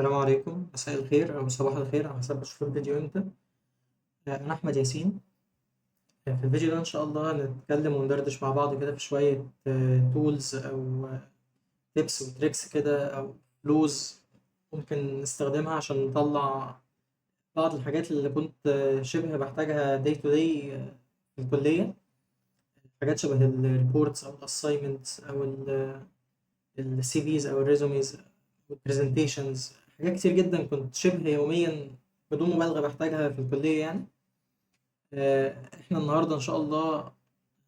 السلام عليكم، مساء الخير أو صباح الخير على حسب بتشوفوا الفيديو إمتى. أنا أحمد ياسين. في الفيديو ده إن شاء الله هنتكلم وندردش مع بعض كده في شوية تولز أو تيبس وتريكس كده أو فلوز ممكن نستخدمها عشان نطلع بعض الحاجات اللي كنت شبه بحتاجها day to day في الكلية. حاجات شبه الريبورتس أو الأسايمنتس أو السي فيز أو الريزوميز والبرزنتيشنز. حاجات كتير جدا كنت شبه يوميا بدون مبالغة بحتاجها في الكلية يعني. احنا النهاردة ان شاء الله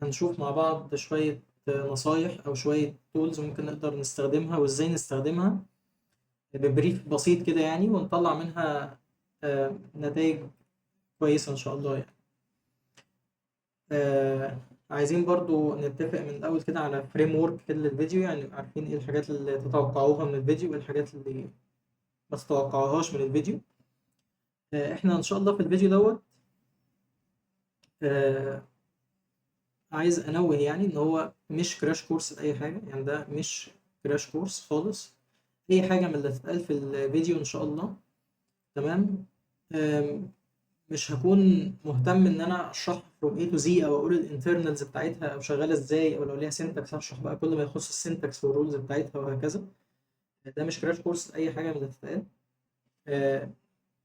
هنشوف مع بعض شوية نصايح او شوية تولز ممكن نقدر نستخدمها وازاي نستخدمها ببريف بسيط كده يعني، ونطلع منها نتائج كويسة ان شاء الله يعني. عايزين برضو نتفق من الاول كده على فريم ورك كده للفيديو، يعني عارفين ايه الحاجات اللي تتوقعوها من الفيديو وايه الحاجات اللي ما تتوقعوهاش من الفيديو. احنا ان شاء الله في الفيديو دوت آه، عايز انوه يعني ان هو مش كراش كورس لاي حاجه، يعني ده مش كراش كورس خالص. اي حاجه من اللي هتتقال في الفيديو ان شاء الله تمام. أم، مش هكون مهتم ان انا اشرح from A to Z او اقول الانترنالز بتاعتها او شغاله ازاي، او لو ليها سينتاكس هشرح بقى كل ما يخص السينتاكس والرولز بتاعتها وهكذا. ده مش كراش كورس لاي حاجه من اللي هتتقال. أه،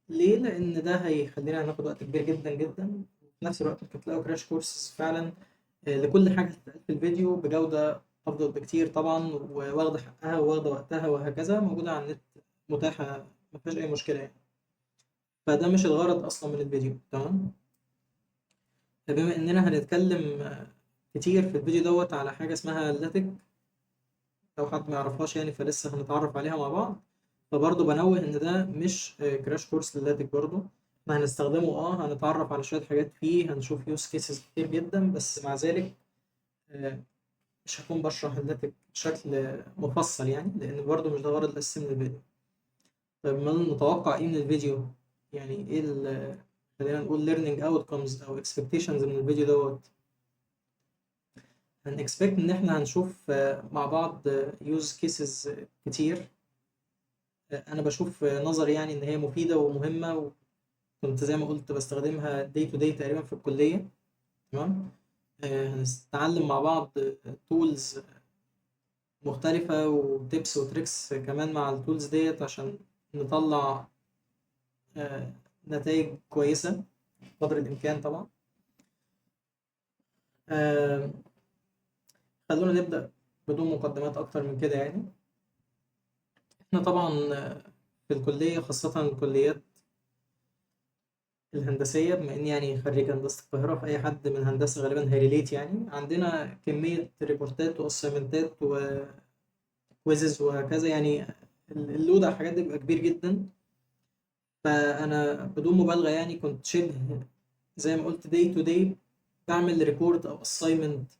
ليه؟ لان ده هيخلينا ناخد وقت كبير جدا جدا، وفي نفس الوقت ممكن تلاقوا كراش كورس فعلا لكل حاجة هتتقال في الفيديو بجودة أفضل بكتير طبعا، وواخدة حقها وواخدة وقتها وهكذا، موجودة على النت متاحة، مفيهاش أي مشكلة يعني. فده مش الغرض أصلا من الفيديو تمام. فبما إننا هنتكلم كتير في الفيديو دوت على حاجة اسمها اللاتك، لو حد ما يعرفهاش يعني فلسه هنتعرف عليها مع بعض. فبرضه بنوه إن ده مش كراش كورس للاتك برضه. احنا هنستخدمه هنتعرف على شوية حاجات فيه، هنشوف يوز كيسز كتير جدا، بس مع ذلك آه، مش هكون بشرح اللاتك بشكل مفصل يعني، لأن برضه مش ده الغرض الأساسي من الفيديو. طيب ما نتوقع إيه من الفيديو؟ يعني إيه خلينا نقول learning outcomes أو expectations من الفيديو دوت. هنexpect إن إحنا هنشوف مع بعض use cases كتير. أنا بشوف نظري يعني إن هي مفيدة ومهمة، وكنت زي ما قلت بستخدمها day to day تقريبا في الكلية تمام. هنتعلم مع بعض tools مختلفة وتيبس وتريكس كمان مع التولز ديت عشان نطلع نتائج كويسة قدر الإمكان طبعا. آه، خلونا نبدأ بدون مقدمات أكتر من كده يعني. إحنا طبعا في الكلية، خاصة الكليات الهندسية، بما إني يعني خريج هندسة القاهرة، فأي حد من هندسة غالبا هيريليت يعني. عندنا كمية ريبورتات وأسايمنتات وكويزز وهكذا يعني. اللود على الحاجات دي بيبقى كبير جدا. فأنا بدون مبالغة يعني كنت شبه زي ما قلت day to day بعمل ريبورت أو assignment،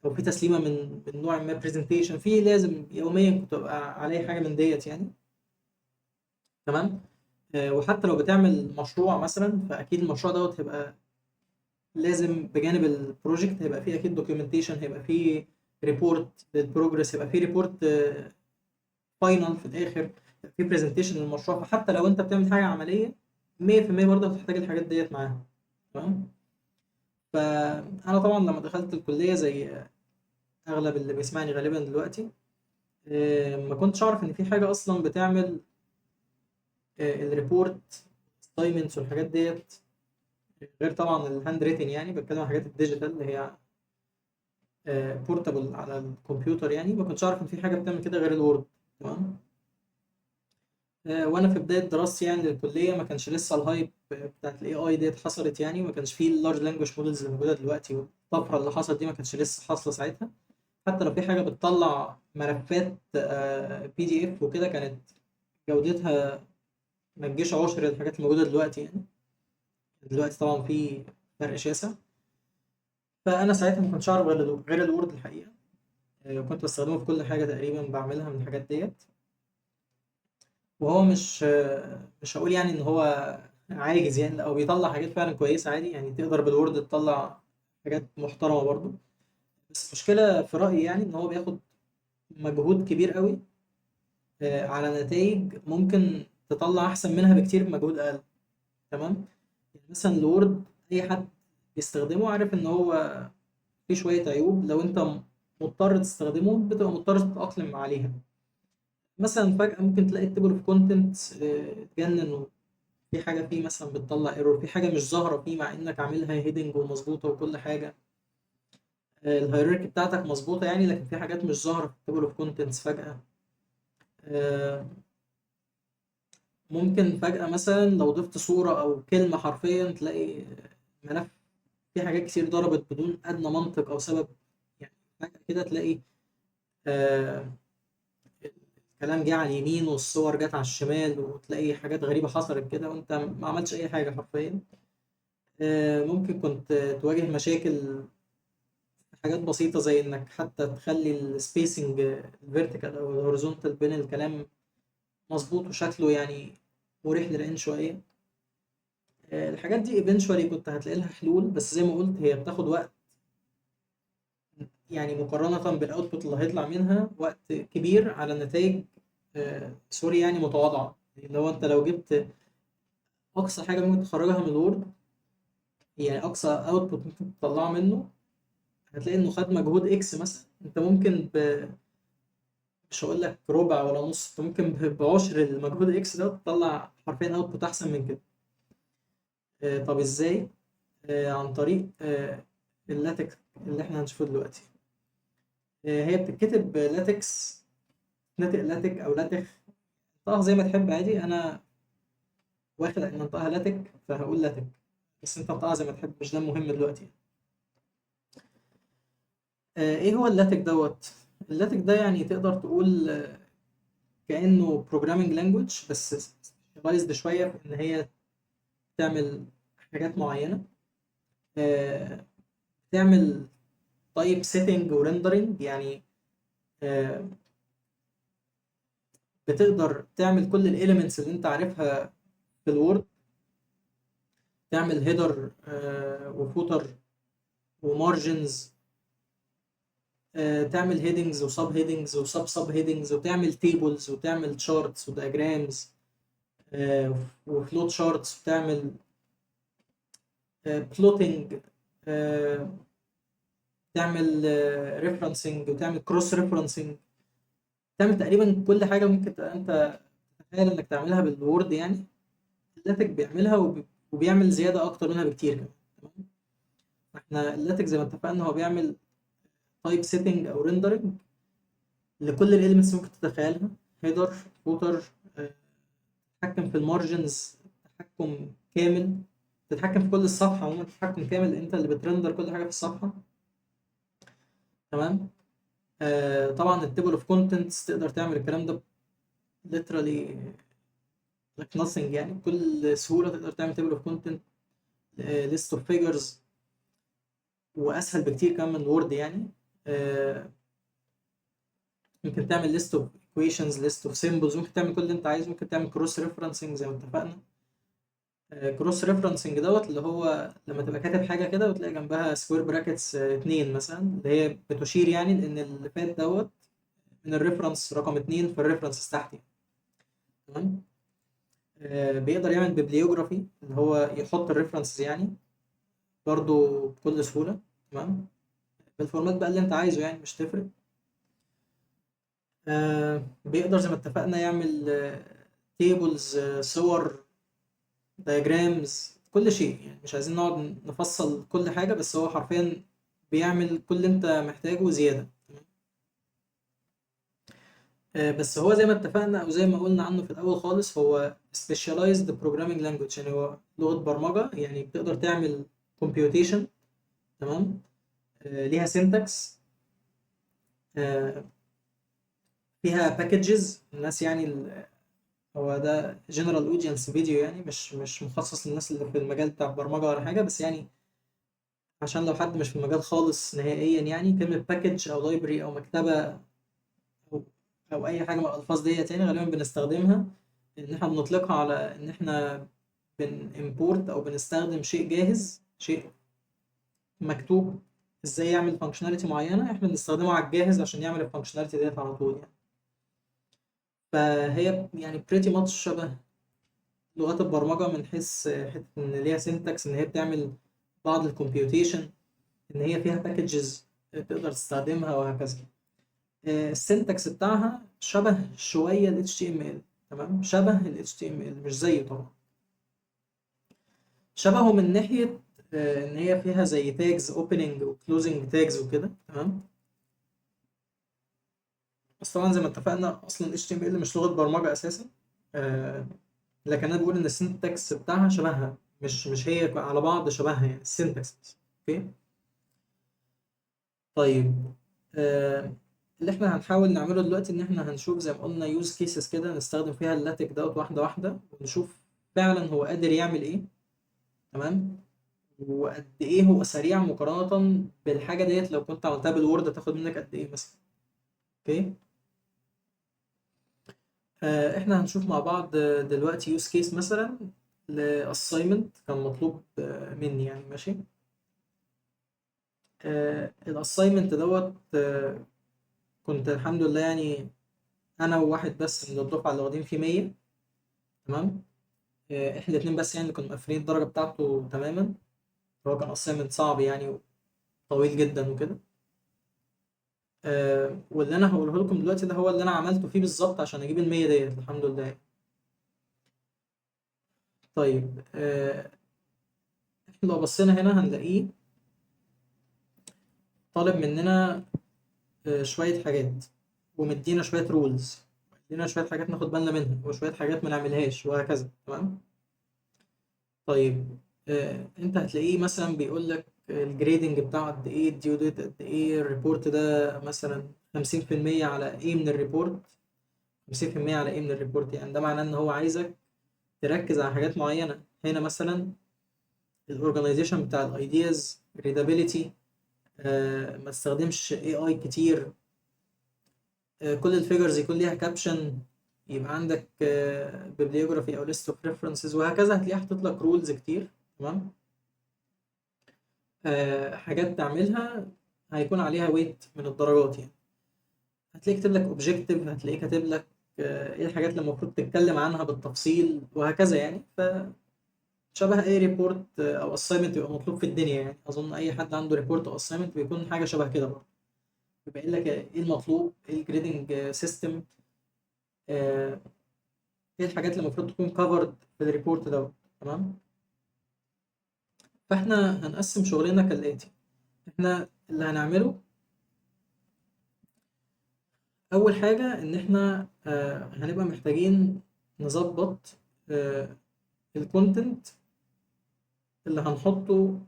أو في تسليمة من نوع ما presentation، في لازم يوميا كنت أبقى عليه حاجة من ديت يعني تمام. وحتى لو بتعمل مشروع مثلا، فأكيد المشروع دوت هيبقى لازم بجانب البروجكت هيبقى فيه أكيد documentation، هيبقى فيه ريبورت للبروجرس، هيبقى فيه ريبورت فاينل في الآخر، في presentation للمشروع. فحتى لو أنت بتعمل حاجة عملية 100% برضه هتحتاج الحاجات ديت معاها تمام. فأنا طبعا لما دخلت الكلية زي أغلب اللي بيسمعني غالبا دلوقتي، ما كنتش أعرف إن في حاجة أصلا بتعمل الريبورت assignments والحاجات ديت، غير طبعا الهاند ريتن. يعني بتكلم عن الحاجات الديجيتال اللي هي بورتابل على الكمبيوتر. يعني ما كنتش أعرف إن في حاجة بتعمل كده غير الوورد تمام. وأنا في بداية دراستي يعني للكلية ما كانش لسه الهايب بتاعت ال AI ديت حصلت يعني، وما كانش فيه اللارج لانجوج مودلز اللي موجودة دلوقتي، والطفرة اللي حصلت دي ما كانتش لسه حاصلة ساعتها. حتى لو في حاجة بتطلع ملفات PDF وكده، كانت جودتها ما تجيش عشر الحاجات الموجودة دلوقتي يعني. دلوقتي طبعا في فرق شاسع. فأنا ساعتها ما كنتش أعرف غير الوورد الحقيقة. وكنت بستخدمه في كل حاجة تقريبا بعملها من الحاجات ديت. وهو مش هقول يعني إن هو عاجز يعني، أو بيطلع حاجات فعلا كويسة عادي يعني، تقدر بالوورد تطلع حاجات محترمة برضو. بس المشكلة في رأيي يعني إن هو بياخد مجهود كبير قوي على نتائج ممكن تطلع احسن منها بكتير بمجهود اقل. تمام. يعني مثلا الوورد اي حد بيستخدمه عارف ان هو فيه شوية عيوب، لو انت مضطر تستخدمه بتبقى مضطر تتأقلم عليها. مثلا فجأة ممكن تلاقي التيبل اوف كونتنت اتجنن، في حاجة فيه مثلا بتطلع ايرور، في حاجة مش ظاهرة فيه مع انك عاملها هيدنج ومظبوطة وكل حاجة، الهيراركي بتاعتك مظبوطة يعني، لكن في حاجات مش ظاهرة في التيبل اوف كونتنتس فجأة. آه، ممكن فجأة مثلا لو ضفت صورة أو كلمة حرفيا تلاقي ملف فيه حاجات كتير ضربت بدون أدنى منطق أو سبب. يعني فجأة كده تلاقي آه، الكلام جه على اليمين والصور جت على الشمال، وتلاقي حاجات غريبة حصلت كده وأنت ما عملتش أي حاجة حرفيا. ممكن كنت تواجه مشاكل في حاجات بسيطة زي إنك حتى تخلي السبيسنج الفيرتيكال أو الهوريزونتال بين الكلام مظبوط وشكله يعني مريح للعين شوية. الحاجات دي eventually كنت هتلاقي لها حلول، بس زي ما قلت هي بتاخد وقت، يعني مقارنة بالاوتبوت اللي هيطلع منها وقت كبير على نتائج سوري يعني متواضعة. اللي هو انت لو جبت اقصى حاجة ممكن تخرجها من الوورد، يعني اقصى اوتبوت ممكن تطلعه منه، هتلاقي انه خد مجهود اكس مثلا. انت ممكن مش هقول لك ربع ولا نص، انت ممكن بعشر المجهود اكس ده تطلع حرفيا اوتبوت احسن من كده. طب ازاي؟ عن طريق اللاتكس اللي احنا هنشوفه دلوقتي. هي بتتكتب لاتكس، ناتق لاتك او لاتخ، انطقها زي ما تحب عادي. انا واخد ان انطقها لاتك فهقول لاتك، بس انت انطقها زي ما تحب، مش ده المهم دلوقتي. ايه هو اللاتك دوت؟ اللاتك ده يعني تقدر تقول كأنه programming language، بس سبيشالايزد شوية في ان هي تعمل حاجات معينة. آه، تعمل تايب سيتنج وريندرنج، يعني آه، بتقدر تعمل كل الاليمنتس اللي انت عارفها في الوورد، تعمل هيدر وفوتر ومارجنز، تعمل هيدنجز وسب هيدنجز وسب سب هيدنجز، وتعمل تيبلز وتعمل تشارتس ودياجرامز وفلوت شارتس، وتعمل بلوتنج، تعمل ريفرنسنج وتعمل كروس ريفرنسنج، تعمل تقريبا كل حاجه ممكن انت تتخيل انك تعملها بالوورد يعني. اللاتك بيعملها وبيعمل زياده اكتر منها بكتير كمان. تمام. احنا اللاتك زي ما اتفقنا هو بيعمل تايب سيتنج او ريندرنج لكل الاليمنتس ممكن تتخيلها، هيدر، فوتر، تتحكم في المارجنز تحكم كامل، تتحكم في كل الصفحه عموما تحكم كامل، انت اللي بترندر كل حاجه في الصفحه. تمام. طبعا التيبل اوف كونتنتس تقدر تعمل الكلام ده literally like nothing، يعني بكل سهوله تقدر تعمل تيبل اوف كونتنت، ليست اوف فيجرز، واسهل بكتير كمان من الوورد يعني. آه، ممكن تعمل ليست اوف equations، ليست اوف سيمبلز، ممكن تعمل كل اللي انت عايزه، ممكن تعمل كروس ريفرنسنج زي ما اتفقنا. كروس ريفرنسنج دوت اللي هو لما تبقى كاتب حاجه كده وتلاقي جنبها سكوير براكتس 2 مثلا، اللي هي بتشير يعني لان اللي فات دوت من الريفرنس رقم 2 في الريفرنس تحتي. تمام. بيقدر يعمل بيبليوجرافي اللي هو يحط الريفرنسز يعني برضو بكل سهوله. تمام. بالفورمات بقى اللي انت عايزه يعني مش تفرق. بيقدر زي ما اتفقنا يعمل تيبلز، صور، دايجرامز، كل شيء يعني. مش عايزين نقعد نفصل كل حاجة، بس هو حرفيا بيعمل كل اللي انت محتاجه وزيادة. بس هو زي ما اتفقنا او زي ما قلنا عنه في الاول خالص هو specialized programming language، يعني هو لغة برمجة يعني بتقدر تعمل computation. تمام. ليها syntax، آه، فيها packages. الناس يعني هو ده جنرال اودينس فيديو يعني مش مخصص للناس اللي في المجال بتاع البرمجة ولا حاجة، بس يعني عشان لو حد مش في المجال خالص نهائيا، يعني كلمة باكج أو لايبرري أو مكتبة أو أو أي حاجة من الألفاظ ديت يعني غالبا بنستخدمها إن إحنا بنطلقها على إن إحنا بنimport أو بنستخدم شيء جاهز، شيء مكتوب إزاي يعمل فانكشناليتي معينة، إحنا بنستخدمه على الجاهز عشان يعمل الفانكشناليتي ديت على طول يعني. فهي يعني pretty much شبه لغات البرمجة من حيث حتة إن ليها سينتاكس، إن هي بتعمل بعض الكمبيوتيشن، إن هي فيها باكجز تقدر تستخدمها وهكذا. السينتاكس بتاعها شبه شوية ال HTML. تمام، شبه ال HTML مش زيه طبعا. شبهه من ناحية إن هي فيها زي تاجز اوبننج وكلوزنج تاجز وكده. تمام، بس طبعا زي ما اتفقنا أصلا ال HTML مش لغة برمجة أساسا. آه، لكن أنا بقول إن السينتاكس بتاعها شبهها، مش هي على بعض شبهها، يعني السينتاكس بس. أوكي. طيب، اللي احنا هنحاول نعمله دلوقتي ان احنا هنشوف زي ما قلنا يوز كيسز كده نستخدم فيها اللاتك دوت واحده واحده، ونشوف فعلا هو قادر يعمل ايه. تمام، وقد ايه هو سريع مقارنه بالحاجه ديت لو كنت عملتها بالوورد تاخد منك قد ايه مثلا. اوكي. احنا هنشوف مع بعض دلوقتي يوز كيس مثلا لاساينمنت كان مطلوب مني يعني. ماشي. الاساينمنت دوت كنت الحمد لله يعني انا وواحد بس من الدفعه اللي واخدين فيه 100. تمام. احنا الاتنين بس يعني اللي كنا مقفلين الدرجة بتاعته تماما. هو كان assignment صعب يعني وطويل جدا وكده. واللي انا هقوله لكم دلوقتي ده هو اللي انا عملته فيه بالظبط عشان اجيب المية ديت الحمد لله. طيب، احنا لو بصينا هنا هنلاقيه طالب مننا شوية حاجات، ومدينا شوية رولز، مدينا شوية حاجات ناخد بالنا منها وشوية حاجات ما نعملهاش وهكذا. تمام. طيب، انت هتلاقيه مثلا بيقول لك الجريدنج بتاعه قد ايه، الديو ديت قد ايه، الريبورت ده مثلا 50% على ايه من الريبورت. 50% على ايه من الريبورت، يعني ده معناه ان هو عايزك تركز على حاجات معينة. هنا مثلا الاورجنايزيشن بتاع الايدياز، ريدابيليتي، ما تستخدمش اي اي كتير، كل الفيجرز يكون ليها كابشن، يبقى عندك بيبليوجرافي او ليست اوف ريفرنسز وهكذا. هتلاقيه حاطط لك رولز كتير. تمام. حاجات تعملها هيكون عليها ويت من الدرجات يعني. هتلاقيه كاتب لك اوبجيكتيف، هتلاقيه كاتب لك ايه الحاجات اللي المفروض تتكلم عنها بالتفصيل وهكذا يعني. فشبه اي ريبورت او اساينمنت بيبقى مطلوب في الدنيا يعني. اظن اي حد عنده ريبورت او اساينمنت بيكون حاجه شبه كده برضه. بيبين لك ايه المطلوب، ايه الجريدنج سيستم، ايه الحاجات اللي المفروض تكون كفرد في الريبورت ده. تمام. فاحنا هنقسم شغلنا كالاتي. احنا اللي هنعمله اول حاجه ان احنا هنبقى محتاجين نظبط الكونتنت اللي هنحطه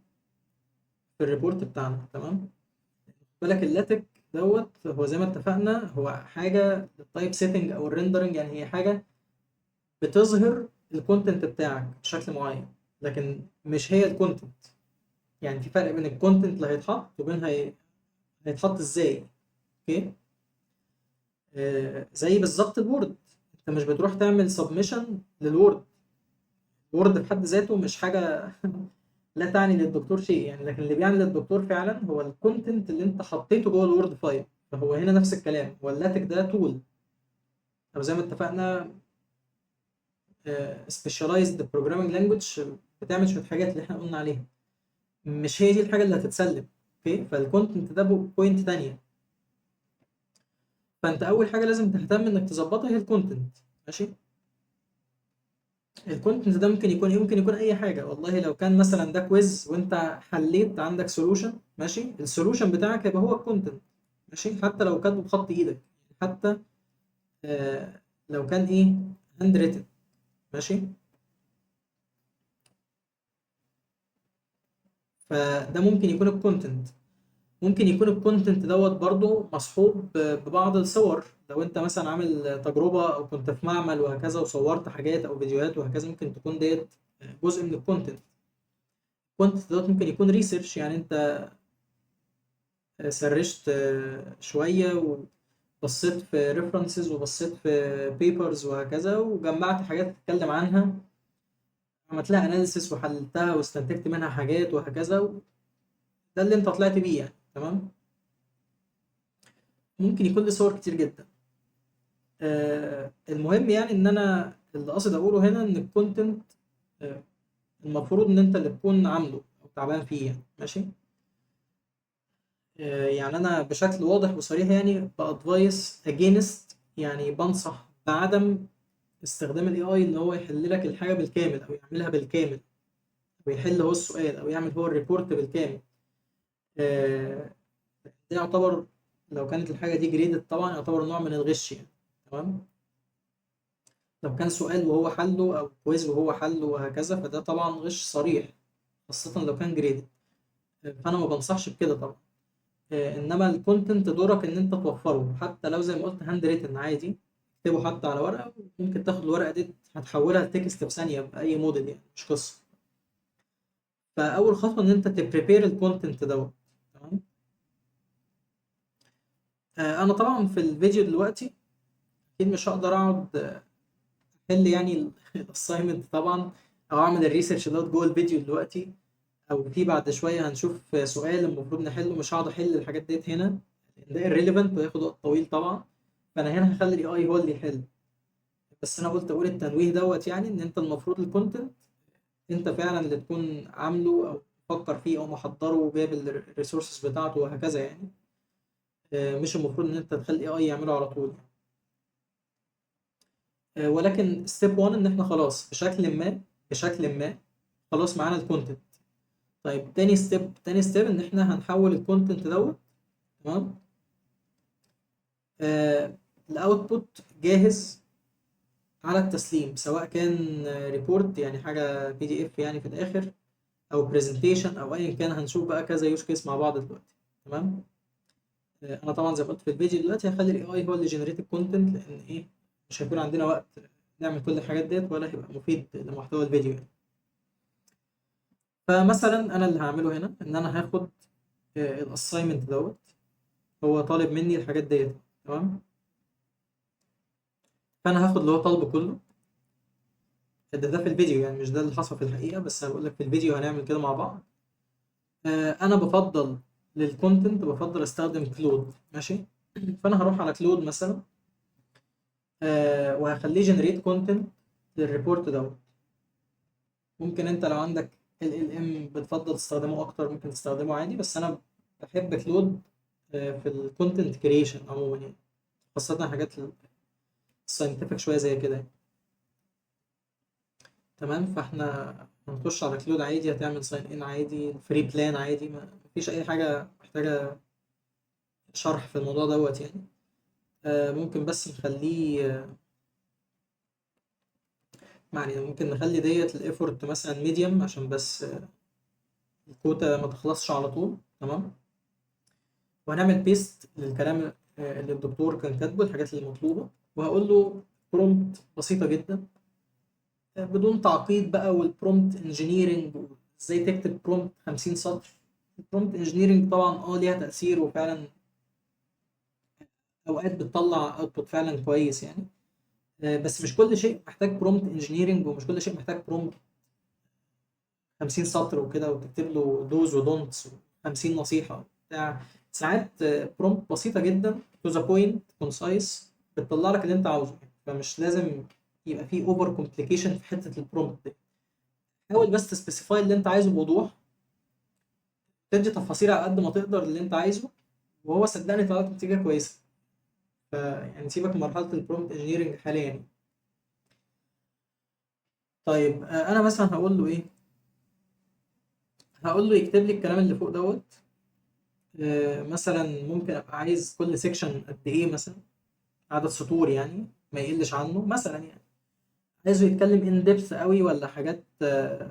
في الريبورت بتاعنا. تمام. بالك اللاتك دوت هو زي ما اتفقنا هو حاجه للتايب سيتنج او الريندرنج، يعني هي حاجه بتظهر الكونتنت بتاعك بشكل معين، لكن مش هي الكونتنت. يعني في فرق بين الكونتنت اللي هيتحط وبين هيتحط ازاي. اوكي. زي بالظبط الوورد، انت مش بتروح تعمل سبمشن للوورد. الوورد بحد ذاته مش حاجه لا تعني للدكتور شيء يعني، لكن اللي بيعني للدكتور فعلا هو الكونتنت اللي انت حطيته جوه الوورد فايل. فهو هنا نفس الكلام، هو اللاتك ده تول، او زي ما اتفقنا سبيشاليزد بروجرامينج لانجويج بتعمل شويه حاجات اللي احنا قلنا عليها. مش هي دي الحاجه اللي هتتسلم. اوكي. فالكونتنت ده بوينت تانية. فانت اول حاجه لازم تهتم انك تظبطها هي الكونتنت. ماشي. الكونتنت ده ممكن يكون ايه؟ ممكن يكون اي حاجه والله. لو كان مثلا ده كويز وانت حليت عندك سولوشن، ماشي، السولوشن بتاعك هيبقى هو الكونتنت. ماشي. حتى لو كاتبه بخط ايدك، حتى لو كان ايه، هاند ريتن. ماشي. فده ممكن يكون الكونتنت. ممكن يكون الكونتنت دوت برضو مصحوب ببعض الصور. لو انت مثلا عامل تجربة او كنت في معمل وهكذا وصورت حاجات او فيديوهات وهكذا، ممكن تكون ديت جزء من الكونتنت. الكونتنت دوت ممكن يكون ريسيرش، يعني انت سرشت شوية وبصيت في ريفرنسز وبصيت في بيبرز وهكذا وجمعت حاجات تتكلم عنها، عملت لها اناليسيس وحللتها واستنتجت منها حاجات وهكذا. ده اللي انت طلعت بيه يعني. تمام. ممكن يكون لي صور كتير جدا. المهم يعني ان انا اللي قصد اقوله هنا ان الكونتنت المفروض ان انت اللي تكون عامله او تعبان فيه يعني. ماشي. يعني انا بشكل واضح وصريح يعني بادفايس اجينست، يعني بنصح بعدم استخدام الاي اي اللي هو يحل لك الحاجه بالكامل او يعملها بالكامل، او يحل هو السؤال او يعمل هو الريبورت بالكامل. آه، ده يعتبر لو كانت الحاجه دي جريدد طبعا يعتبر نوع من الغش يعني. تمام. لو كان سؤال وهو حله او كويز وهو حله وهكذا فده طبعا غش صريح، خاصه لو كان جريدد. فانا ما بنصحش بكده طبعا. انما الكونتنت دورك ان انت توفره، حتى لو زي ما قلت هاند ريتن عادي، اكتبه حتى على ورقه، ممكن تاخد الورقه دي هتحولها لتكست في ثانيه باي موديل يعني، مش قصه. فاول خطوه ان انت تبريبير الكونتنت دوت. تمام. انا طبعا في الفيديو دلوقتي اكيد مش هقدر اقعد احل يعني الاساينمنت طبعا، او اعمل الريسيرش دوت جوه الفيديو دلوقتي، او في بعد شويه هنشوف سؤال المفروض نحله، مش هقعد احل الحاجات ديت هنا لان ده irrelevant وياخد وقت طويل طبعا. فانا هنا هخلي الاي اي هو اللي يحل. بس انا قلت اقول التنويه دوت، يعني ان انت المفروض الكونتنت انت فعلا اللي تكون عامله او مفكر فيه او محضره وجايب الريسورسز بتاعته وهكذا يعني. مش المفروض ان انت تخلي اي يعمله على طول. ولكن ستيب 1 ان احنا خلاص بشكل ما خلاص معانا الكونتنت. طيب تاني ستيب ان احنا هنحول الكونتنت دوت. تمام. الاوتبوت جاهز على التسليم، سواء كان ريبورت يعني حاجه بي دي اف يعني في الاخر، او برزنتيشن او ايا كان. هنشوف بقى كذا يوز كيس مع بعض دلوقتي. تمام. انا طبعا زي ما قلت في الفيديو دلوقتي هخلي الاي اي هو اللي جنريت الكونتنت، لان ايه مش هيكون عندنا وقت نعمل كل الحاجات ديت ولا هيبقى مفيد لمحتوى الفيديو يعني. فمثلا انا اللي هعمله هنا ان انا هاخد الاساينمنت دوت، هو طالب مني الحاجات ديت. تمام. فانا هاخد اللي هو طالبه كله. ده في الفيديو يعني، مش ده اللي حصل في الحقيقة، بس انا بقول لك في الفيديو هنعمل كده مع بعض. انا بفضل للكونتنت بفضل استخدم كلود. ماشي. فانا هروح على كلود مثلا، وهخليه جنريت كونتنت للريبورت دوت. ممكن انت لو عندك LLM بتفضل تستخدمه اكتر ممكن تستخدمه عادي، بس انا بحب كلود في الكونتنت كريشن عموما يعني، خاصة حاجات الساينتفك شوية زي كده يعني. تمام. فاحنا هنخش على كلود عادي، هتعمل ساين ان عادي، فري بلان عادي، ما مفيش اي حاجة محتاجة شرح في الموضوع دوت يعني. ممكن بس نخليه يعني ممكن نخلي ديت الايفورت مثلا ميديوم عشان بس الكوتا ما تخلصش على طول. تمام. وهنعمل بيست للكلام اللي الدكتور كان كاتبه، الحاجات اللي مطلوبة، وهقول له برومبت بسيطة جدا بدون تعقيد بقى، والبرومبت انجينيرنج ازاي تكتب برومبت 50 سطر. البرومبت انجينيرنج طبعا ليها تأثير، وفعلا اوقات بتطلع اوتبوت فعلا كويس يعني. بس مش كل شيء محتاج برومبت انجينيرنج، ومش كل شيء محتاج برومبت 50 سطر وكده وتكتب له دوز ودونتس 50 نصيحة بتاع. ساعات برومبت بسيطة جدا تو ذا بوينت كونسايس بتطلع لك اللي انت عاوزه، فمش لازم يبقى فيه اوفر كومبليكيشن في حتة البرومبت دي. حاول بس تسبيسيفاي اللي انت عايزه بوضوح، تدي تفاصيل على قد ما تقدر اللي انت عايزه، وهو صدقني طلعت نتيجة كويسة. فيعني سيبك من مرحلة البرومبت انجينيرنج حاليا يعني. طيب انا مثلا هقول له ايه؟ هقول له يكتب لي الكلام اللي فوق دوت. مثلا ممكن ابقى عايز كل سيكشن قد ايه مثلا، عدد سطور يعني ما يقلش عنه مثلا يعني. عايزه يتكلم ان ديبث قوي ولا حاجات في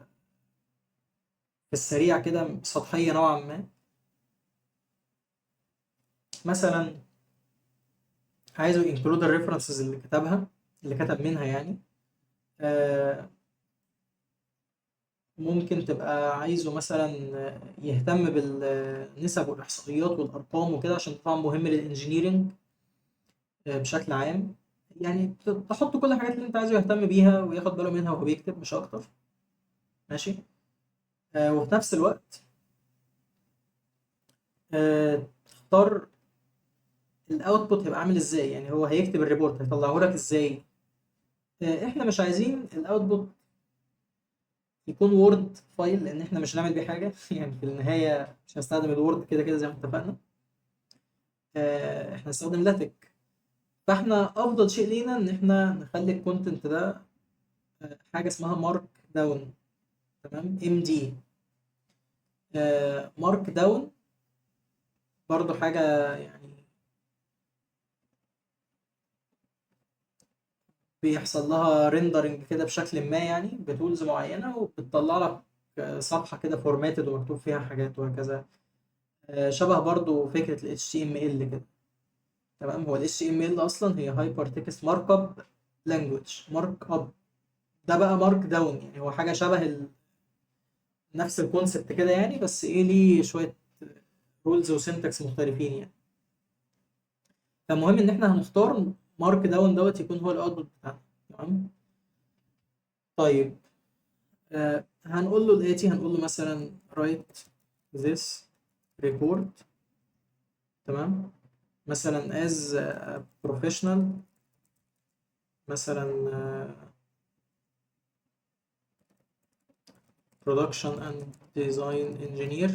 السريع كده سطحية نوعا ما. مثلا عايزه ينكلود الريفرنسز اللي كتبها، اللي كتب منها يعني. آه، ممكن تبقى عايزه مثلا يهتم بالنسب والإحصائيات والأرقام وكده، عشان طبعا مهم للإنجينيرينج بشكل عام. يعني تحط كل الحاجات اللي انت عايزه يهتم بيها وياخد باله منها وهو بيكتب، مش اكتر. ماشي. وفي نفس الوقت تختار الاوتبوت هيبقى عامل ازاي، يعني هو هيكتب الريبورت هيطلعه لك ازاي. احنا مش عايزين الاوتبوت يكون وورد فايل، لان احنا مش هنعمل بيه حاجه يعني في النهايه مش هنستخدم الوورد كده كده زي ما اتفقنا. احنا هنستخدم لاتك. فاحنا افضل شيء لينا ان احنا نخلي الكونتنت ده حاجه اسمها مارك داون. تمام، ام دي. مارك داون برضو حاجه يعني بيحصل لها ريندرنج كده بشكل ما، يعني بتولز معينه، وبتطلع لك صفحه كده فورماتد ومكتوب فيها حاجات وهكذا. شبه برضو فكره ال HTML كده. تمام، هو ال HTML اصلا هي هايبر تكست مارك اب لانجوج مارك اب. ده بقى مارك داون، يعني هو حاجه شبه نفس الكونسبت كده يعني، بس ايه ليه شويه رولز وسنتكس مختلفين يعني. فالمهم ان احنا هنختار مارك داون دوت يكون هو الاوتبوت بتاعنا. تمام. طيب، هنقول له الاتي، هنقول له مثلا write this report. تمام، مثلا as a professional، مثلا production and design engineer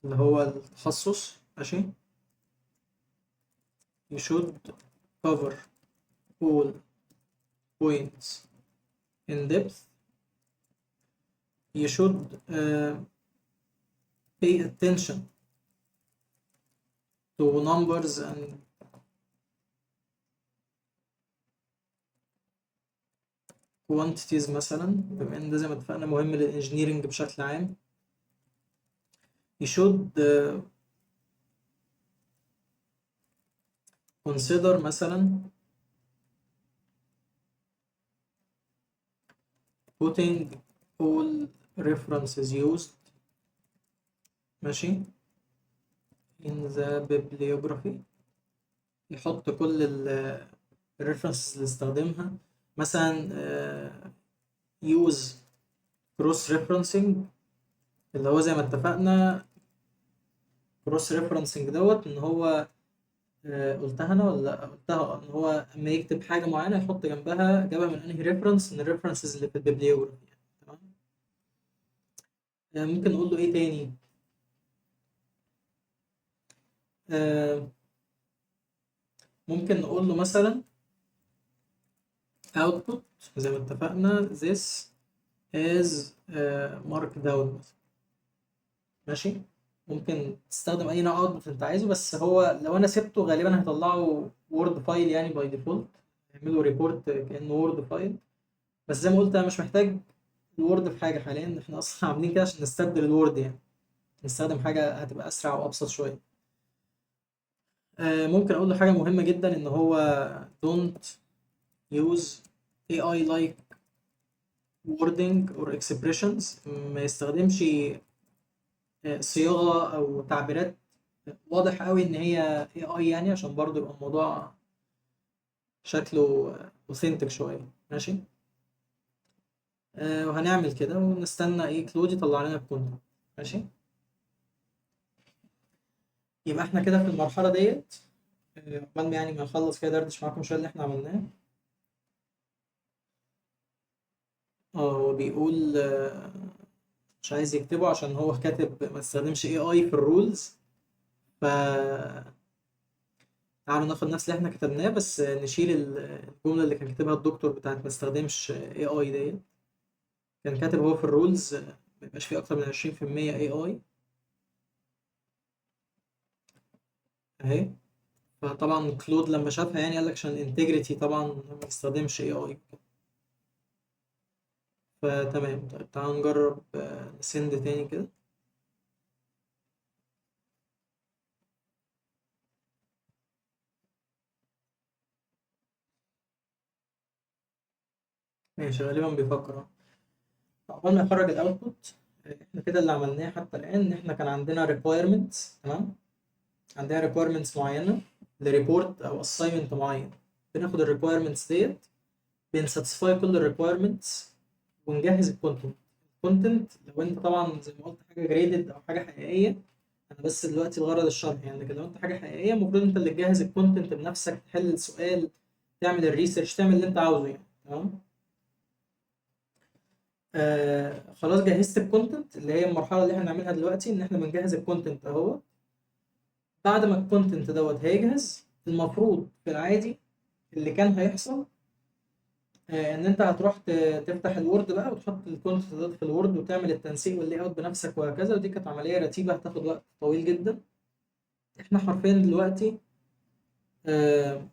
اللي هو التخصص. ماشي. you should cover all points in depth. You should pay attention to numbers and quantities مثلا، بما ان ده زي ما اتفقنا مهم للانجينيرنج بشكل عام. You should consider مثلا putting all references used. ماشي. in the bibliography، يحط كل الريفرنسز اللي استخدمها. مثلا use cross referencing، اللي هو زي ما اتفقنا cross referencing دوت ان هو قلتها انا ولا لا؟ قلتها. ان هو اما يكتب حاجه معينه يحط جنبها جابها من انهي ريفرنس، من الريفرنسز اللي في البيبليوجرافي يعني. تمام. ممكن نقول له ايه تاني؟ آه، ممكن نقول له مثلا output زي ما اتفقنا this is markdown مثلا. ماشي. ممكن تستخدم اي نوع اوتبوت انت عايزه، بس هو لو انا سبته غالبا هيطلعه وورد فايل يعني باي ديفولت. يعملوا ريبورت كانه وورد فايل. بس زي ما قلت انا مش محتاج الوورد في حاجه حاليا، احنا اصلا عاملين كده عشان نستبدل الوورد يعني. نستخدم حاجه هتبقى اسرع وابسط شويه. ممكن اقول له حاجه مهمه جدا ان هو don't use AI like wording or expressions. ما يستخدمش صياغه او تعبيرات واضح قوي ان هي AI يعني، عشان برضو يبقى الموضوع شكله اوثنتك شويه. ماشي. وهنعمل كده ونستنى ايه كلود يطلع لنا الكونتنت. ماشي. يبقى احنا كده في المرحله ديت. عقبال ما يعني ما نخلص كده دردش معاكم شويه اللي احنا عملناه. هو بيقول مش عايز يكتبه عشان هو كاتب ما تستخدمش اي اي في الرولز. ف تعالوا ناخد نفس اللي احنا كتبناه، بس نشيل الجمله اللي كان كاتبها الدكتور بتاعت ما تستخدمش اي اي ديت. كان كاتب هو في الرولز ما يبقاش فيه اكتر من 20% اي اي اهي. فطبعا كلود لما شافها يعني قال لك عشان الانتجريتي طبعا ما يستخدمش اي اي. فتمام. طيب تعالوا نجرب نسند تاني كده. ماشي، غالبا بيفكر اهو. عقبال ما يخرج الاوتبوت، احنا كده اللي عملناه حتى الان ان احنا كان عندنا requirements. تمام. عندنا requirements معينه لريبورت او assignment معين. بناخد الريكويرمنتس ديت، بنساتسفاي كل الريكويرمنتس، ونجهز الكونتنت. الكونتنت لو انت طبعا زي ما قلت حاجه جريدد او حاجه حقيقيه، انا بس دلوقتي الغرض الشرح يعني. لكن لو انت حاجه حقيقيه المفروض انت اللي تجهز الكونتنت بنفسك، تحل السؤال، تعمل الريسيرش، تعمل اللي انت عاوزه يعني. تمام. خلاص جهزت الكونتنت، اللي هي المرحله اللي احنا هنعملها دلوقتي، ان احنا بنجهز الكونتنت اهو. بعد ما الكونتنت دوت هيجهز، المفروض في العادي اللي كان هيحصل ان انت هتروح تفتح الوورد بقى، وتحط الكونتنت دوت في الوورد، وتعمل التنسيق واللاي اوت بنفسك وهكذا. ودي كانت عمليه رتيبه هتاخد وقت طويل جدا. احنا حرفيا دلوقتي آه،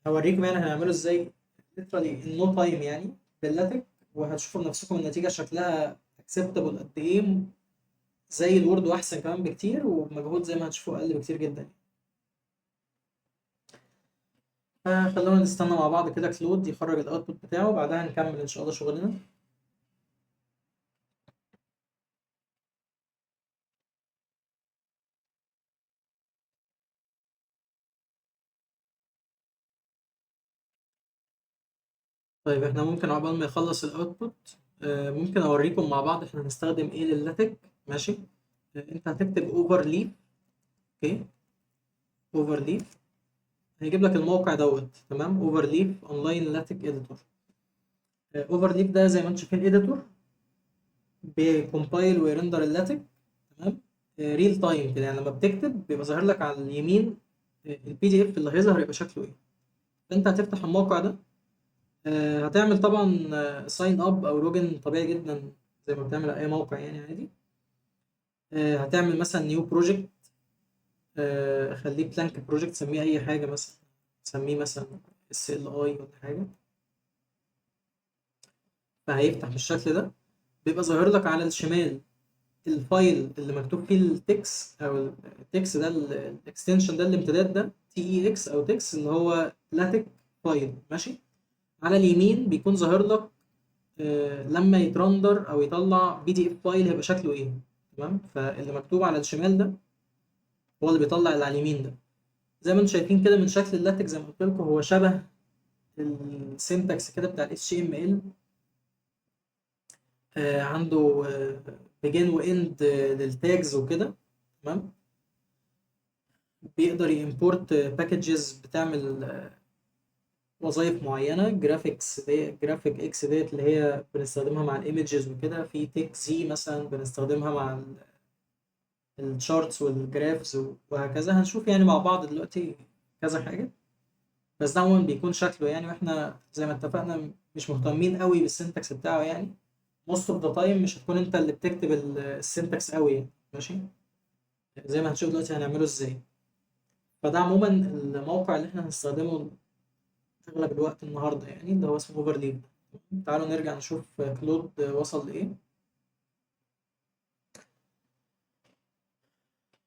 هوريكم يعني هنعمله ازاي literally in no time يعني باللاتك، وهتشوفوا بنفسكم النتيجه شكلها acceptable قد ايه، زي الوورد واحسن كمان بكتير، ومجهود زي ما هتشوفوا اقل بكتير جدا. فخلونا نستنى مع بعض كده كلود يخرج الاوتبوت بتاعه، وبعدها نكمل ان شاء الله شغلنا. طيب احنا ممكن عقبال ما يخلص الاوتبوت ممكن اوريكم مع بعض احنا هنستخدم ايه لللاتك. ماشي. انت هتكتب اوفر ليف. اوكي. اوفر ليف هيجيب لك الموقع دوت. تمام. اوفر ليف اونلاين لاتك اديتور. اوفر ليف ده زي ما انتم شايفين اديتور بيكمبايل ويرندر اللاتك. تمام. ريل تايم كده، يعني لما بتكتب بيبقى ظاهر لك على اليمين البي دي اف اللي هيظهر يبقى شكله ايه. فانت هتفتح الموقع ده. هتعمل طبعا ساين اب او لوجن طبيعي جدا زي ما بتعمل على اي موقع يعني عادي. هتعمل مثلا نيو بروجكت. خليه بلانك بروجكت، سميه اي حاجه مثلا. سميه مثلا اس ال اي ولا حاجه. فهيفتح بالشكل ده. بيبقى ظاهر لك على الشمال الفايل اللي مكتوب فيه التكس، او التكس ده الاكستنشن ده الامتداد ده تي اي اكس او تكس، اللي هو لاتك فايل. ماشي. على اليمين بيكون ظاهر لك لما يترندر او يطلع بي دي اف فايل هيبقى شكله ايه. تمام. فاللي مكتوب على الشمال ده هو اللي بيطلع اللي على اليمين ده. زي ما انتم شايفين كده من شكل اللاتك، زي ما قلت لكم هو شبه السنتكس كده بتاع ال HTML. عنده بيجن واند للتاجز وكده. تمام. بيقدر يمبورت باكجز بتعمل وظائف معينه. جرافيكس دي جرافيك اكس ديت اللي هي بنستخدمها مع الايمجز وكده. في تك زي مثلا بنستخدمها مع الشارتس والجرافز وهكذا. هنشوف يعني مع بعض دلوقتي كذا حاجه. بس ده عموما بيكون شكله يعني، واحنا زي ما اتفقنا مش مهتمين قوي بالسنتكس بتاعه يعني. most of the time مش هتكون انت اللي بتكتب السنتكس قوي يعني. ماشي. زي ما هنشوف دلوقتي هنعمله ازاي. فده عموما الموقع اللي احنا هنستخدمه اغلب الوقت النهارده يعني، اللي هو اسمه اوفرليد. تعالوا نرجع نشوف كلود وصل لايه.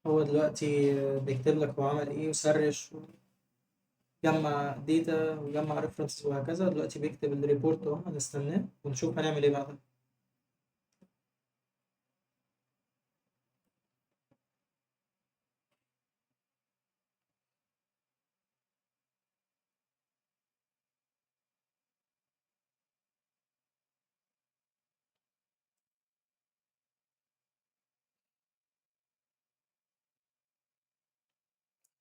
هو دلوقتي بيكتب لك هو عمل ايه وسرش وجمع داتا وجمع ريفرنس وهكذا. دلوقتي بيكتب الريبورت اهو، هنستناه ونشوف هنعمل ايه بعدها.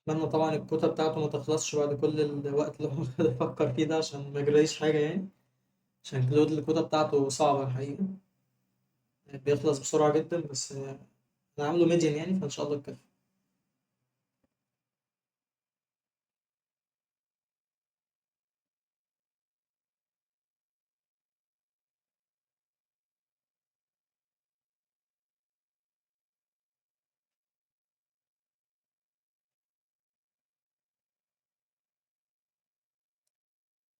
اتمنى طبعا الكوتا بتاعته ما تخلصش بعد كل الوقت اللي هو بيفكر فيه ده، عشان ما يجريش حاجة يعني. عشان كلود الكوتا بتاعته صعبة الحقيقة. بيخلص بسرعة جدا، بس أنا عامله ميديان يعني، فإن شاء الله تكفي.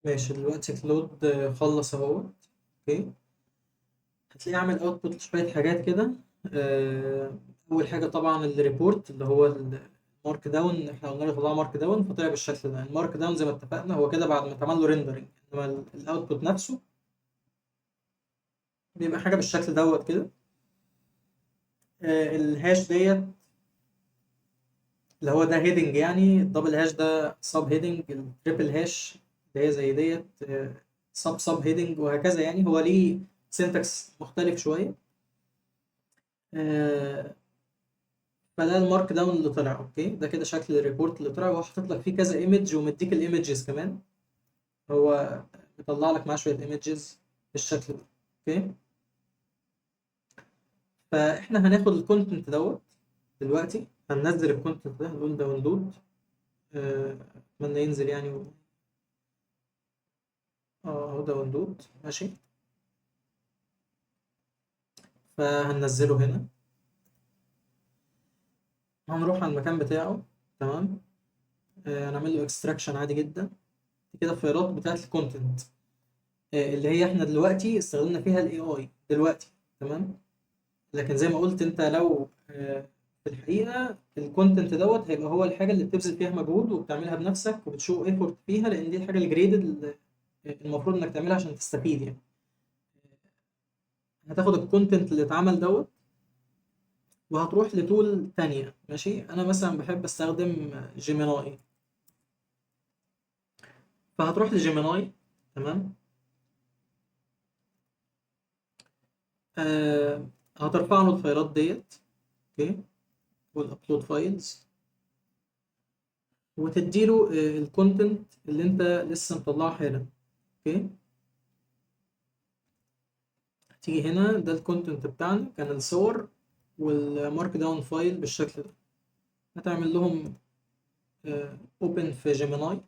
ماشي. دلوقتي كلود خلص اهو. اوكي. هتلاقيه عامل اوتبوت لشوية حاجات كده. أول حاجة طبعا الريبورت اللي هو المارك داون. احنا قلنا له طلع مارك داون فطلع بالشكل ده. المارك داون زي ما اتفقنا هو كده بعد ما اتعمل له ريندرنج، انما الاوتبوت نفسه بيبقى حاجة بالشكل دوت كده. الهاش ديت اللي هو ده هيدنج يعني. الدبل هاش ده سب هيدنج. التريبل هاش اللي هي زي ديت سب هيدنج وهكذا يعني. هو ليه سينتاكس مختلف شوية. آه، فده المارك داون اللي طلع. اوكي، ده كده شكل الريبورت اللي طلع، وهو حاطط لك فيه كذا ايمج ومديك الايمجز كمان. هو مطلع لك معاه شويه ايمجز بالشكل ده. اوكي، فاحنا هناخد الكونتنت دوت دلوقتي، هننزل الكونتنت ده، هنقول داونلود. اتمنى ينزل يعني اهو داونلود. ماشي، فهننزله هنا، هنروح على المكان بتاعه. تمام، هنعمل له اكستراكشن عادي جدا. دي كده الفايلات بتاعت الكونتنت اللي هي احنا دلوقتي استخدمنا فيها الاي اي دلوقتي. تمام، لكن زي ما قلت انت لو في الحقيقه الكونتنت دوت هيبقى هو الحاجه اللي بتبذل فيها مجهود وبتعملها بنفسك وبتشو ايفورت فيها، لان دي الحاجه الجريدد المفروض انك تعملها عشان تستفيد يعني. هتاخد الكونتنت اللي اتعمل دوت وهتروح لتول تانية. ماشي، انا مثلا بحب استخدم جيميناي، فهتروح لجيميناي. تمام، آه هترفع له الفايلات ديت. اوكي، والابلود فايلز، وتديله الكونتنت اللي انت لسه مطلعه حالا. اوكي، تيجي هنا، ده الكونتنت بتاعنا كان الصور والمارك داون فايل بالشكل ده. هتعمل لهم اوبن في جيميناي.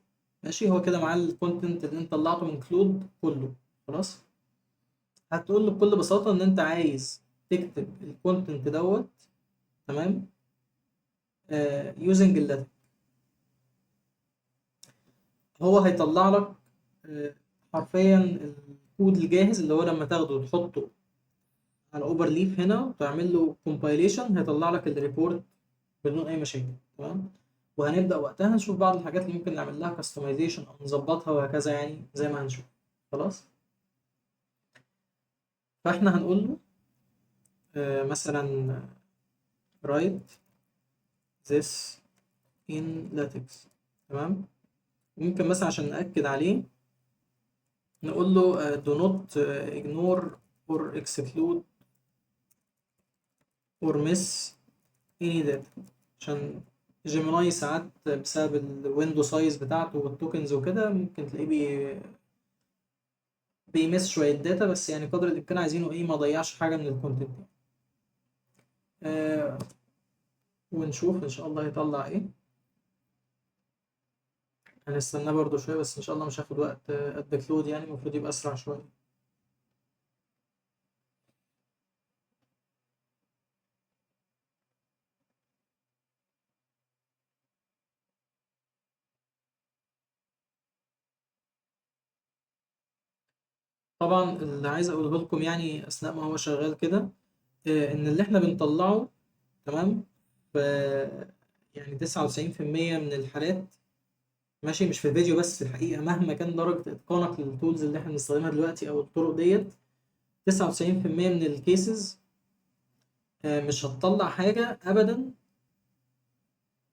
ماشي، هو كده معاه الكونتنت اللي انت طلعته من كلود كله. خلاص، هتقول له بكل بساطة ان انت عايز تكتب الكونتنت دوت. تمام، يوزنج اللاتك. هو هيطلع لك آه، حرفيا الكود الجاهز، اللي هو لما تاخده وتحطه على اوبر ليف هنا وتعمل له كومبايليشن هيطلع لك الريبورت بدون اي مشاكل. تمام، وهنبدأ وقتها نشوف بعض الحاجات اللي ممكن نعمل لها كاستمايزيشن او نظبطها وهكذا، يعني زي ما هنشوف. خلاص، فاحنا هنقول له مثلا write this in latex. تمام، ممكن مثلا عشان نأكد عليه نقول له do not ignore or exclude or miss any data، عشان جيميناي ساعات بسبب الويندو سايز بتاعته والتوكنز وكده ممكن تلاقيه بيمس شوية داتا، بس يعني قدر الإمكان عايزينه إيه ما يضيعش حاجة من الكونتنت. آه ونشوف إن شاء الله هيطلع إيه. هنستناه برضو شوية، بس إن شاء الله مش هاخد وقت قد كلود، يعني المفروض يبقى أسرع شوية. طبعا اللي عايز أقوله لكم يعني أثناء ما هو شغال كده، إن اللي إحنا بنطلعه، تمام، ف يعني 99% من الحالات، ماشي، مش في الفيديو بس، في الحقيقة مهما كان درجة إتقانك للتولز اللي إحنا بنستخدمها دلوقتي أو الطرق ديت، 99% من الكيسز مش هتطلع حاجة أبدا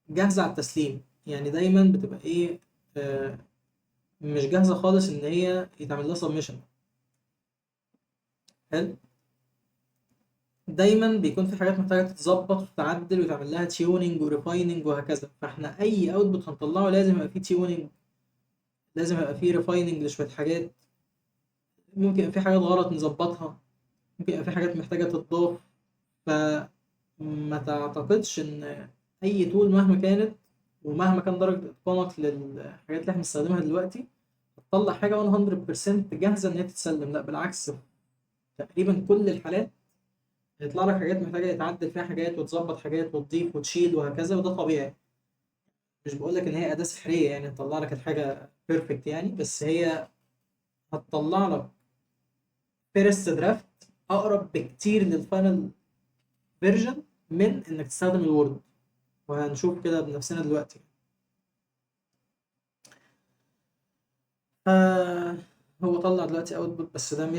جاهزة على التسليم. يعني دايما بتبقى إيه، آه، مش جاهزة خالص إن هي يتعمل لها سبمشن. حلو، دايما بيكون في حاجات محتاجة تتظبط وتتعدل ويتعمل لها تيوننج وريفايننج وهكذا. فاحنا أي أوتبوت هنطلعه لازم يبقى فيه تيوننج، لازم يبقى فيه ريفايننج لشوية حاجات. ممكن يبقى في حاجات غلط نظبطها، ممكن يبقى في حاجات محتاجة تتضاف. فما تعتقدش ان اي تول مهما كانت ومهما كان درجة اتقانك للحاجات اللي احنا بنستخدمها دلوقتي هتطلع حاجة 100% جاهزة ان هي تتسلم. لا بالعكس، تقريبا كل الحالات هيطلع لك حاجات محتاجة يتعدل فيها حاجات وتظبط حاجات وتضيف وتشيل وهكذا، وده طبيعي. مش بقول لك ان هي أداة سحرية يعني تطلع لك الحاجة بيرفكت يعني، بس هي هتطلع لك فيرست درافت اقرب بكتير للفاينل فيرجن من انك تستخدم الوورد، وهنشوف كده بنفسنا دلوقتي. آه هو طلع دلوقتي اوتبوت، بس ده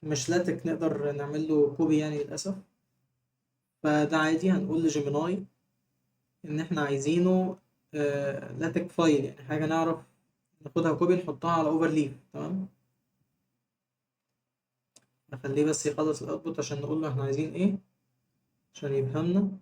مش لاتك نقدر نعمل له كوبي يعني للاسف. فده عادي، هنقول لجيميناي ان احنا عايزينه لاتك فايل، يعني حاجه نعرف ناخدها كوبي نحطها على اوفر ليف. تمام، نخليه بس يخلص الاوتبوت عشان نقول له احنا عايزين ايه. عشان يفهمنا.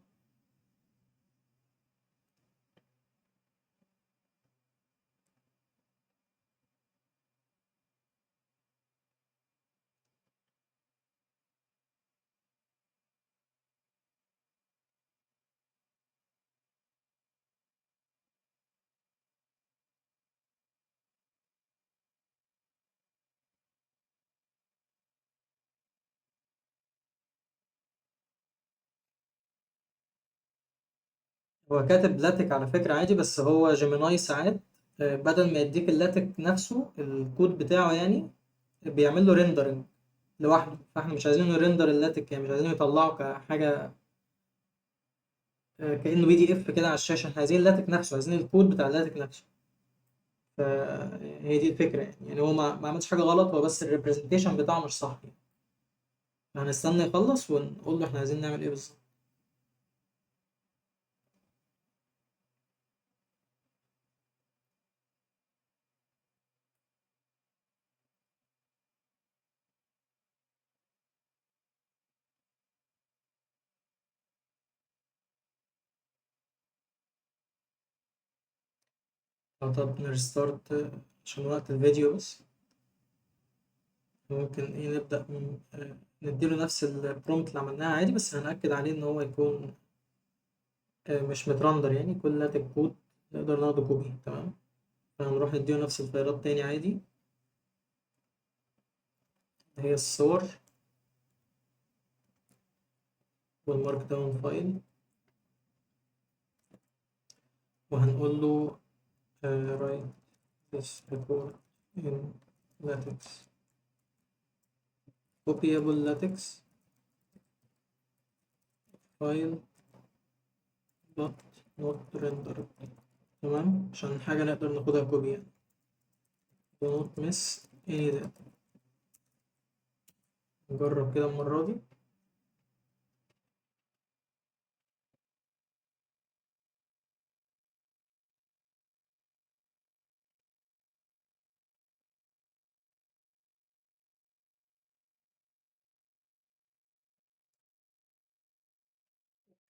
هو كاتب لاتك على فكرة عادي، بس هو جيميناي ساعات بدل ما يديك اللاتك نفسه الكود بتاعه يعني، بيعمل له ريندرنج لوحده. فاحنا مش عايزينه يرندر اللاتك، يعني مش عايزينه يطلعه كحاجة كأنه PDF كده على الشاشة. احنا عايزين اللاتك نفسه، عايزين الكود بتاع اللاتك نفسه. فهي دي الفكرة يعني هو ما عملش حاجة غلط، هو بس الريبرزنتيشن بتاعه مش صح يعني. هنستنى يخلص ونقول له احنا عايزين نعمل ايه بالظبط. طب نرستارت عشان وقت الفيديو بس. ممكن ايه نبدأ نديله نفس البرومت اللي عملناها عادي، بس هنأكد عليه ان هو يكون مش مترندر، يعني كل لاتك كود نقدر ناخده كوبي. تمام. فهنروح نديله نفس الفايلات تاني عادي، هي الصور والمارك داون فايل. وهنقول له write this report in latex, copyable latex file but not rendered. تمام، عشان حاجة نقدر ناخدها كوبي يعني. do not miss any data. نجرب كده المرة دي.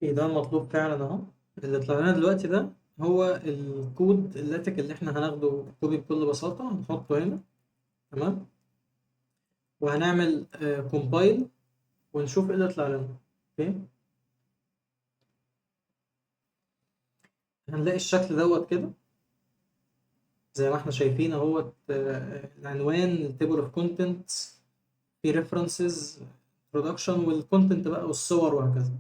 إيه ده المطلوب فعلا اهو. اللي طلع لنا دلوقتي ده هو الكود اللاتك اللي احنا هناخده كوبي بكل بساطة، هنحطه هنا. تمام. وهنعمل كومبايل ونشوف ايه اللي طلع لنا. اوكي. هنلاقي الشكل دوت كده زي ما احنا شايفين اهوت. العنوان، التيبل اوف كونتنتس، في ريفرنسز، برودكشن، والكونتنت بقى والصور وهكذا.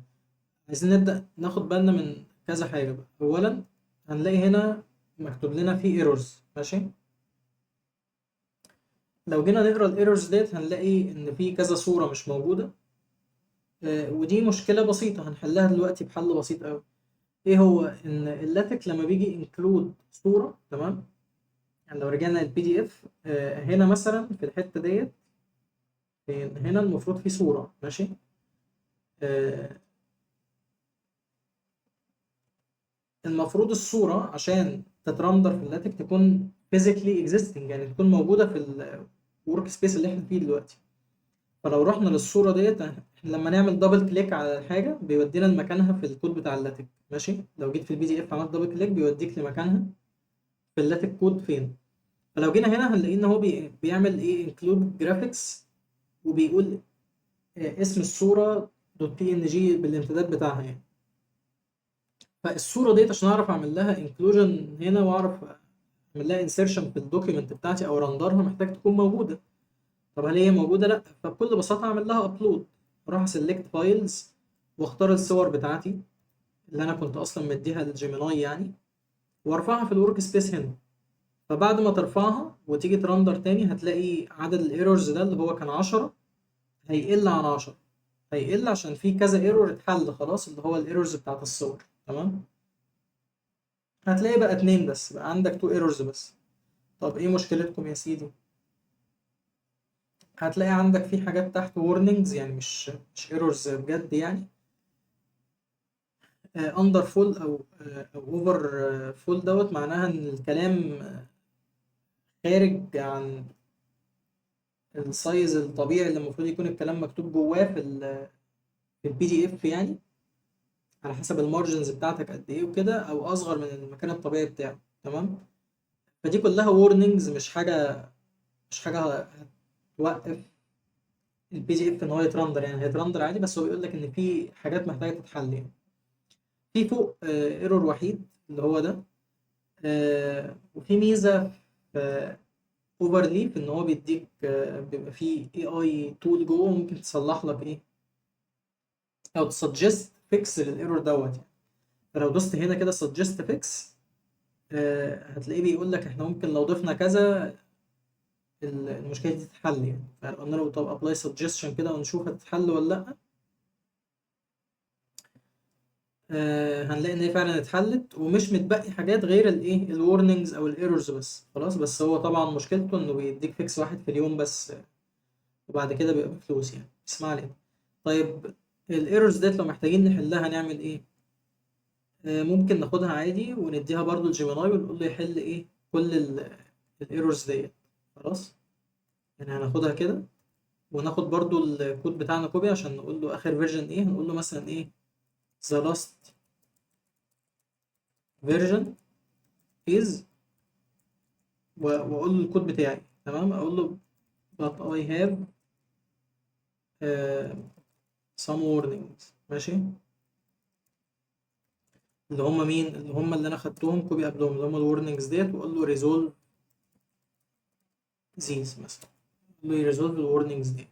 عايزين نبدأ ناخد بالنا من كذا حاجة بقى. أولا هنلاقي هنا مكتوب لنا في ايرورز. ماشي. لو جينا نقرا الايرورز ديت هنلاقي ان في كذا صورة مش موجودة. ودي مشكلة بسيطة هنحلها دلوقتي بحل بسيط قوي. ايه هو؟ ان اللاتك لما بيجي انكلود صورة، تمام، يعني لو رجعنا للبي دي اف هنا مثلا في الحتة ديت، هنا المفروض في صورة. ماشي. آه، المفروض الصورة عشان تترندر في اللاتك تكون physically existing، يعني تكون موجودة في الورك سبيس اللي احنا فيه دلوقتي. فلو رحنا للصورة ديت، احنا لما نعمل دبل كليك على الحاجة بيودينا لمكانها في الكود بتاع اللاتك. ماشي. لو جيت في البي دي اف عملت دبل كليك بيوديك لمكانها في اللاتك كود فين. فلو جينا هنا هنلاقي ان هو بيعمل ايه include graphics، وبيقول اسم الصورة .png بالامتداد بتاعها يعني. فالصورة ديت عشان اعرف اعمل لها inclusion هنا واعرف اعمل لها insertion في الدوكيمنت بتاعتي او رندرها، محتاج تكون موجودة. طب هل هي موجودة؟ لا. فبكل بساطة اعمل لها ابلود. اروح اسلكت فايلز واختار الصور بتاعتي اللي انا كنت اصلا مديها للجيميناي يعني، وارفعها في الورك سبيس هنا. فبعد ما ترفعها وتيجي ترندر تاني هتلاقي عدد الايرورز ده اللي هو كان 10 هيقل عن 10. هيقل عشان في كذا ايرور اتحل خلاص، اللي هو الايرورز بتاعت الصور. تمام. هتلاقي بقى اتنين بس، بقى عندك تو ايرورز بس. طب ايه مشكلتكم يا سيدي؟ هتلاقي عندك في حاجات تحت warnings، يعني مش ايرورز بجد يعني. اندر فول او اوفر فول دوت معناها ان الكلام خارج عن السايز الطبيعي اللي المفروض يكون الكلام مكتوب جواه في البي دي اف يعني. على حسب المارجنز بتاعتك قد ايه وكده، او اصغر من المكان الطبيعي بتاعه. تمام. فدي كلها وورنينجز، مش حاجه هتوقف البي دي اف ان هو يترندر، يعني هيترندر عادي، بس هو بيقول لك ان في حاجات محتاجه تتحل يعني. في فوق ايرور وحيد اللي هو ده. وفي ميزه في اوفرليف ان هو بيديك بيبقى فيه اي اي تول جوه ممكن تصلح لك ايه، او تسجست فيكس للايرور دوت يعني. فلو دوست هنا كده سجست فيكس، هتلاقيه بيقول لك احنا ممكن لو ضفنا كذا المشكله دي تتحل يعني. فقلنا له طب ابلاي سجستشن كده ونشوف هتتحل ولا لا. هنلاقي ان هي فعلا اتحلت، ومش متبقي حاجات غير الايه الورنينجز او الايرورز بس خلاص. بس هو طبعا مشكلته انه بيديك فيكس واحد في اليوم بس، وبعد كده بيبقى بفلوس يعني. اسمع علينا. طيب الايرورز ديت لو محتاجين نحلها هنعمل ايه؟ ممكن ناخدها عادي ونديها برضو لجيميناي ونقول له يحل ايه كل الايرورز ديت. خلاص. يعني هناخدها كده وناخد برضو الكود بتاعنا كوبي عشان نقول له اخر فيرجن ايه. هنقول له مثلا ايه the last version is، واقول له الكود بتاعي. تمام. اقول له but I have uh, some warnings. ماشي. اللي هم مين؟ اللي هم اللي انا خدتهم كوبي قبلهم، اللي هم الورنينجز ديت. واقول له resolve these مثلا. اقول له resolve الورنينجز دي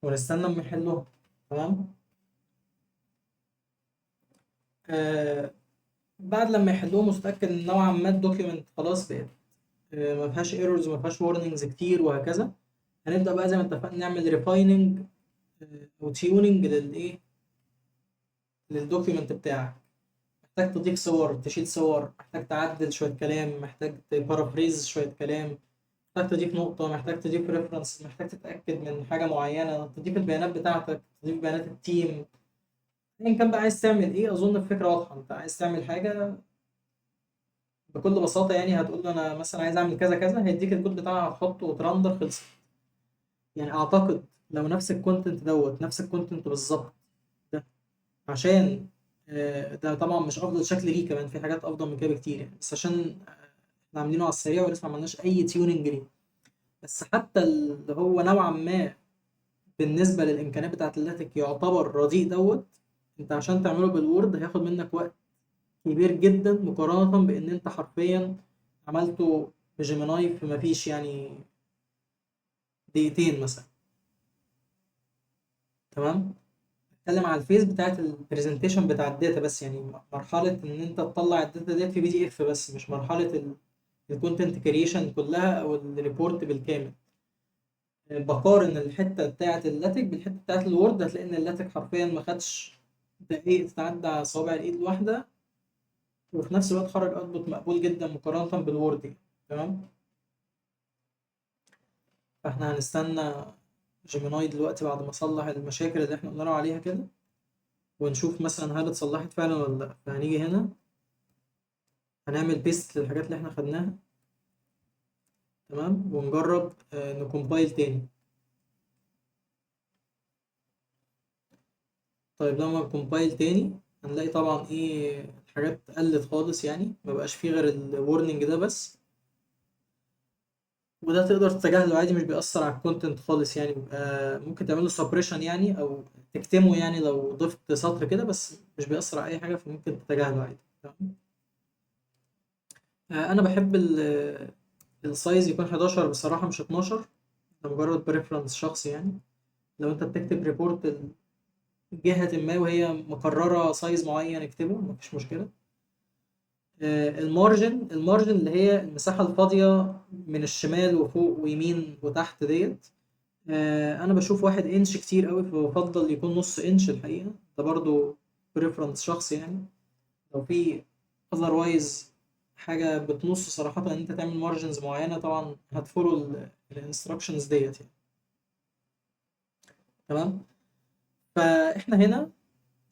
ونستنى اما يحلوها. تمام. آه بعد لما يحلوهم متأكد ان نوعا ما الدوكيومنت خلاص بقت ما فيهاش ايرورز، ما فيهاش وارنينجز كتير وهكذا. هنبدأ بقى زي ما اتفقنا نعمل ريفايننج او تيوننج للايه للدوكيومنت بتاعك. محتاج تضيف صور، تشيل صور، محتاج تعدل شوية كلام، محتاج تبارافريز شوية كلام، محتاج تضيف نقطة، محتاج تضيف ريفرنس، محتاج تتأكد من حاجة معينة، تضيف البيانات بتاعتك، تضيف بيانات التيم. ايا كان بقى عايز تعمل ايه. اظن الفكرة واضحة. انت عايز تعمل حاجة بكل بساطة يعني هتقول له انا مثلا عايز اعمل كذا كذا، هيديك الكود بتاعها هتحطه وترندر خلص. يعني اعتقد لو نفس الكونتنت دوت نفس الكونتنت بالظبط ده، عشان ده طبعا مش افضل شكل ليه، كمان في حاجات افضل من كده بكتير يعني، بس عشان احنا عاملينه على السريع ولسه ما عملناش اي تيوننج ليه. بس حتى اللي هو نوعا ما بالنسبة للامكانيات بتاعت اللاتك يعتبر رديء دوت، انت عشان تعمله بالوورد هياخد منك وقت كبير جدا مقارنة بان انت حرفيا عملته بجيميناي في مفيش يعني دقيقتين مثلا. تمام. اتكلم على الفيز بتاعت البرزنتيشن بتاع الداتا بس، يعني مرحلة ان انت تطلع الداتا ديت في PDF بس، مش مرحلة الكونتنت كريشن كلها او الريبورت بالكامل. بقارن الحتة بتاعت اللاتك بالحتة بتاعت الوورد، هتلاقي ان اللاتك حرفيا ما خدش دقايق تتعدى على صوابع الايد الواحدة، وفي نفس الوقت خرج اوتبوت مقبول جدا مقارنة بالوورد يعني. تمام. فاحنا هنستنى جيميناي دلوقتي بعد ما صلح المشاكل اللي احنا قلنا له عليها كده، ونشوف مثلا هل اتصلحت فعلا ولا لا. فهنيجي هنا هنعمل بيست للحاجات اللي احنا خدناها. تمام. ونجرب نكمبايل تاني. طيب لما نكمبايل تاني هنلاقي طبعا ايه الحاجات قلت خالص يعني، مبقاش فيه غير الورنينج ده بس. وده تقدر تتجاهله عادي، مش بيأثر على الكونتنت خالص يعني. بيبقى ممكن تعمله سبريشن يعني او تكتمه يعني لو ضفت سطر كده، بس مش بيأثر على اي حاجة، فممكن تتجاهله عادي. تمام. انا بحب السايز يكون 11 بصراحة، مش 12. ده مجرد بريفرنس شخصي يعني. لو انت بتكتب ريبورت جهة ما وهي مقررة سايز معين اكتبه، مفيش مشكلة. المارجن اللي هي المساحة الفاضية من الشمال وفوق ويمين وتحت ديت. انا بشوف 1 انش كتير قوي، فبفضل يكون نص 1 انش الحقيقة. ده برضو بريفرنس شخصي يعني. لو في otherwise حاجة بتنص صراحة ان انت تعمل مارجنز معينة، طبعا هتفولو الانستراكشنز ديت يعني. تمام. فاحنا هنا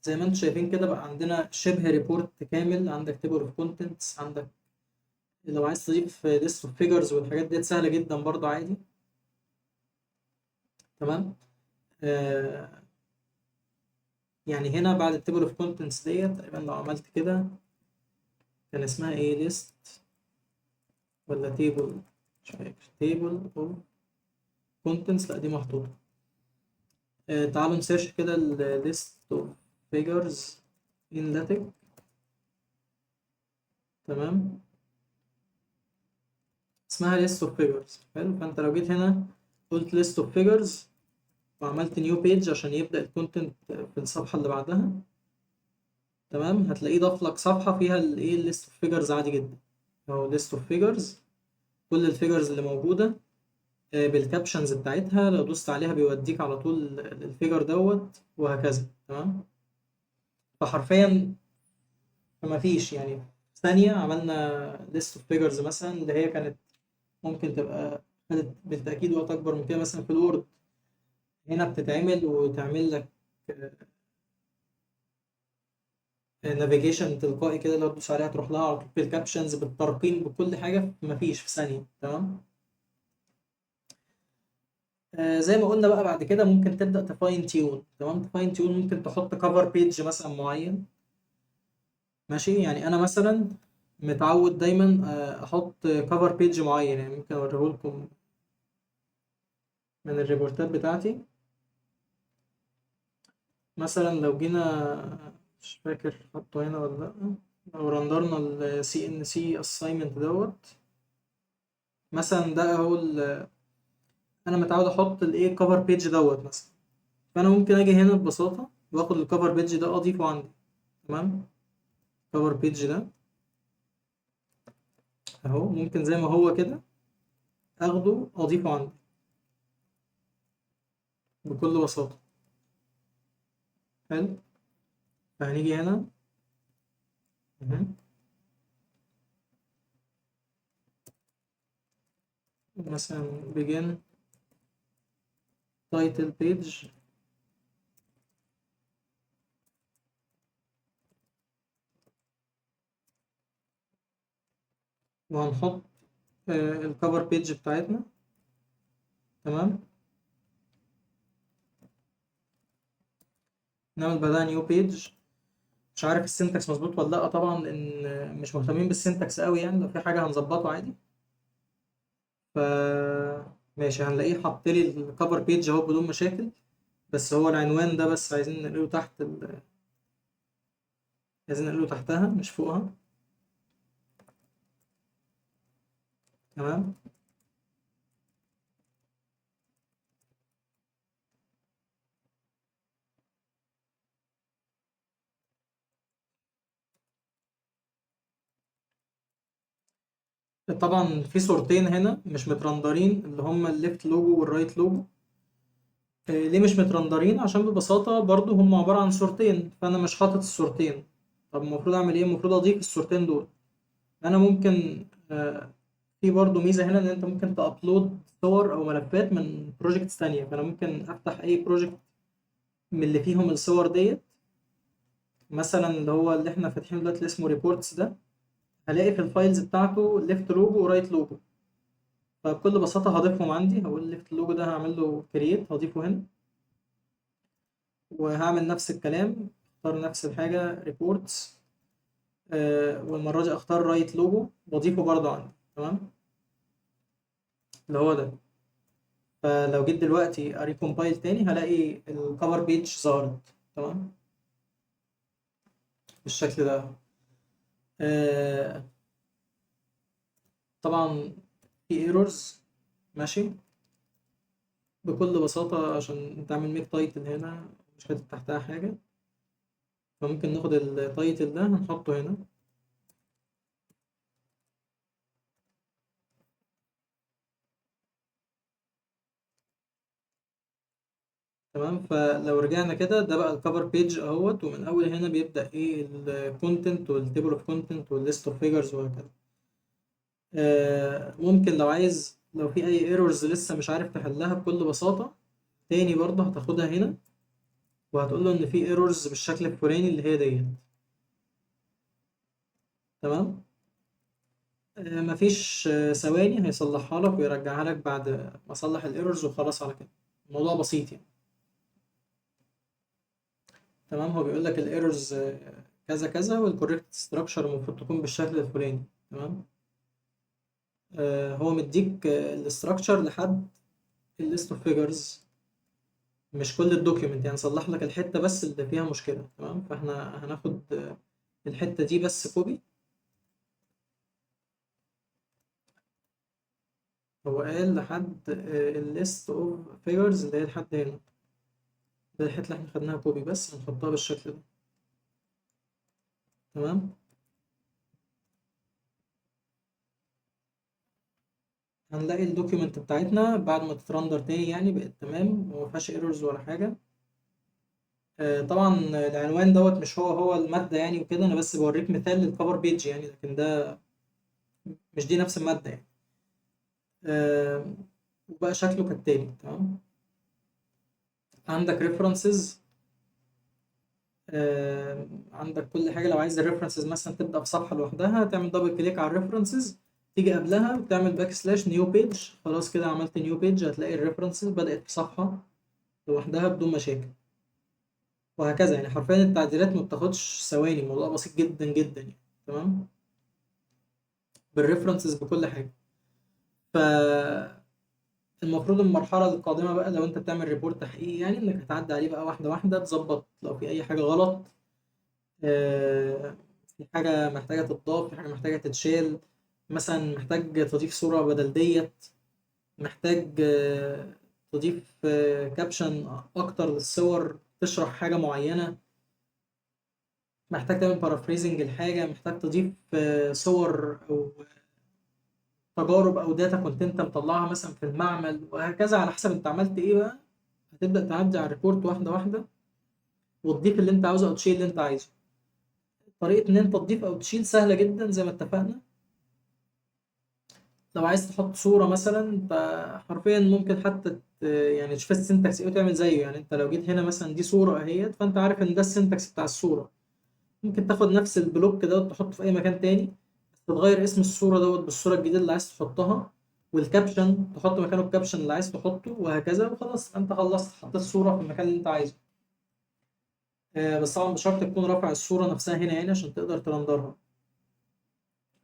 زي ما انتم شايفين كده بقى عندنا شبه ريبورت كامل. عندك تيبل اوف كونتنتس، عندك لو عايز تضيف ليست اوف فيجرز والحاجات ديت سهله جدا برضو عادي. تمام. آه يعني هنا بعد التيبل اوف كونتنتس ديت تقريبا لو عملت كده كان اسمها ايه، ليست ولا تيبل، مش فاكر، تيبل اوف كونتنتس، لا دي محطوطة. تعالوا نسيرش كده الليست اوف فيجرز ان لاتك. تمام، اسمها ليست اوف فيجرز. حلو، فانت لو جيت هنا قلت ليست اوف فيجرز وعملت نيو بيج عشان يبدأ الكونتنت في الصفحة اللي بعدها، تمام، هتلاقيه ضاف لك صفحة فيها الايه الليست اوف فيجرز عادي جدا. اهو ليست اوف فيجرز، كل الفيجرز اللي موجودة بالكابشنز بتاعتها، لو دوست عليها بيوديك على طول الفيجر دوت، وهكذا. تمام، فحرفيا فما فيش يعني في ثانية عملنا ليست اوف فيجرز مثلا، اللي هي كانت ممكن تبقى خدت بالتأكيد وقت أكبر من كده مثلا في الوورد. هنا بتتعمل وتعمل لك نافيجيشن تلقائي كده، لو تدوس عليها تروح لها على طول بالكابشنز بالترقيم بكل حاجة، مفيش في ثانية. تمام. زي ما قلنا بقى بعد كده ممكن تبدأ تفاين تيون. تمام، تفاين تيون ممكن تحط كفر بيج مثلا معين. ماشي، يعني أنا مثلا متعود دايما أحط كفر بيج معين، يعني ممكن أوريه لكم من الريبورتات بتاعتي. مثلا لو جينا، مش فاكر حطه هنا ولا لأ، لو رندرنا ال CNC assignment دوت مثلا، ده هو أنا متعود أحط الإيه كفر بيج دوت مثلا. فأنا ممكن أجي هنا ببساطة وآخد الكفر بيج ده أضيفه عندي. تمام، كفر بيج ده أهو، ممكن زي ما هو كده أخده أضيفه عندي بكل بساطة. حلو، فهنيجي هنا. مهم. مثلا begin title page، وهنحط الكفر بيج بتاعتنا. تمام، نعمل بعدها نيو بيج. مش عارف السنتكس مظبوط ولا لا طبعا، لان مش مهتمين بالسنتكس قوي، يعني لو في حاجه هنظبطه عادي. ف ماشي، هنلاقيه حط لي الكفر بيج اهو بدون مشاكل، بس هو العنوان ده بس عايزين نقله تحت عايزين نقله تحتها مش فوقها. تمام، طبعا في صورتين هنا مش مترندرين، اللي هما الليفت لوجو والرايت لوجو. ليه مش مترندرين؟ عشان ببساطة برضو هم عبارة عن صورتين، فأنا مش حاطط الصورتين. طب المفروض أعمل إيه؟ المفروض أضيف الصورتين دول. أنا ممكن في برضو ميزة هنا، إن أنت ممكن تأبلود صور أو ملفات من بروجيكتس تانية. فأنا ممكن أفتح أي بروجكت من اللي فيهم الصور ديت، مثلا اللي هو اللي إحنا فاتحينه دلوقتي اللي اسمه ريبورتس ده، هلاقي في الفايلز بتاعته ليفت لوجو ورايت لوجو. فبكل بساطة هضيفهم عندي، هقول الليفت لوجو ده هعمل له كرييت، هضيفه هنا، وهعمل نفس الكلام، اختار نفس الحاجة ريبورتس، والمرة دي اختار رايت لوجو واضيفه برضه عندي. تمام، اللي هو ده. فلو جيت دلوقتي اريكومبايل تاني هلاقي الكفر بيج ظهرت. تمام، بالشكل ده. آه، طبعا في ايرورز. ماشي، بكل بساطة عشان تعمل ميك تايتل هنا مش كاتب تحتها حاجة، فممكن ناخد التايتل ده هنحطه هنا. تمام، فلو رجعنا كده ده بقى الكفر بيج اهوت، ومن اول هنا بيبدأ ايه الكونتنت والتيبل اوف كونتنت والليست اوف فيجرز وهكذا. ممكن لو عايز، لو في اي ايرورز لسه مش عارف تحلها بكل بساطة، تاني برضه هتاخدها هنا وهتقول له ان في ايرورز بالشكل الفلاني اللي هي ديت. تمام، مفيش ثواني هيصلحها لك ويرجعها لك بعد ما اصلح الايرورز، وخلاص على كده الموضوع بسيط يعني. تمام. هو بيقول لك الايرورز كذا كذا، والكوريكت ستراكشر المفروض تكون بالشكل الفلاني. تمام. هو مديك الاستراكشر لحد الليست اوف فيجرز، مش كل الدوكيومنت، يعني صلح لك الحته بس اللي فيها مشكله. تمام. فاحنا هناخد الحته دي بس كوبي. هو قال لحد الليست اوف فيجرز اللي هي لحد هنا، ده الحته اللي احنا خدناها كوبي، بس هنحطها بالشكل ده. تمام. هنلاقي الدوكيومنت بتاعتنا بعد ما تترندر تاني يعني بقت تمام وما فيهاش ايرورز ولا حاجه. طبعا العنوان دوت مش هو الماده يعني وكده، انا بس بوريك مثال للكفر بيج يعني، لكن ده مش دي نفس الماده يعني. آه، وبقى شكله كالتالي. تمام. عندك ريفرنسز، عندك كل حاجه. لو عايز الريفرنسز مثلا تبدا في صفحه لوحدها، تعمل دبل كليك على الريفرنسز، تيجي قبلها وتعمل باك سلاش نيو بيج. خلاص كده عملت نيو بيج، هتلاقي الريفرنسز بدات في صفحه لوحدها بدون مشاكل. وهكذا يعني، حرفيا التعديلات ما بتاخدش ثواني، الموضوع بسيط جدا جدا يعني. تمام. بالريفرنسز بكل حاجه. فالمفروض المرحله القادمه بقى، لو انت بتعمل ريبورت تحقيقي يعني، انك هتعدي عليه بقى واحده واحده، تظبط لو في اي حاجه غلط، آه، في حاجه محتاجه تتضاف، في حاجه محتاجه تتشال. مثلا محتاج تضيف صوره بدل ديت، محتاج تضيف كابشن اكتر للصور تشرح حاجه معينه، محتاج تعمل بارافريزنج الحاجة، محتاج تضيف صور أو تجارب أو داتا كنت أنت مطلعها مثلا في المعمل، وهكذا على حسب أنت عملت إيه بقى. هتبدأ تعدي على الريبورت واحدة واحدة، وتضيف اللي أنت عاوزه أو تشيل اللي أنت عايزه. طريقة إن أنت تضيف أو تشيل سهلة جدا زي ما اتفقنا. لو عايز تحط صورة مثلا، أنت حرفيا ممكن حتى يعني تشوف السنتكس إيه وتعمل زيه. يعني أنت لو جيت هنا مثلا، دي صورة أهيت، فأنت عارف إن ده السنتكس بتاع الصورة. ممكن تاخد نفس البلوك ده وتحطه في أي مكان تاني، تغير اسم الصورة دوت بالصورة الجديدة اللي عايز تحطها، والكابشن تحط مكانه الكابشن اللي عايز تحطه، وهكذا. وخلاص انت خلصت، حطيت الصورة في المكان اللي انت عايزه. بس طبعا بشرط تكون رافع الصورة نفسها هنا يعني عشان تقدر ترندرها،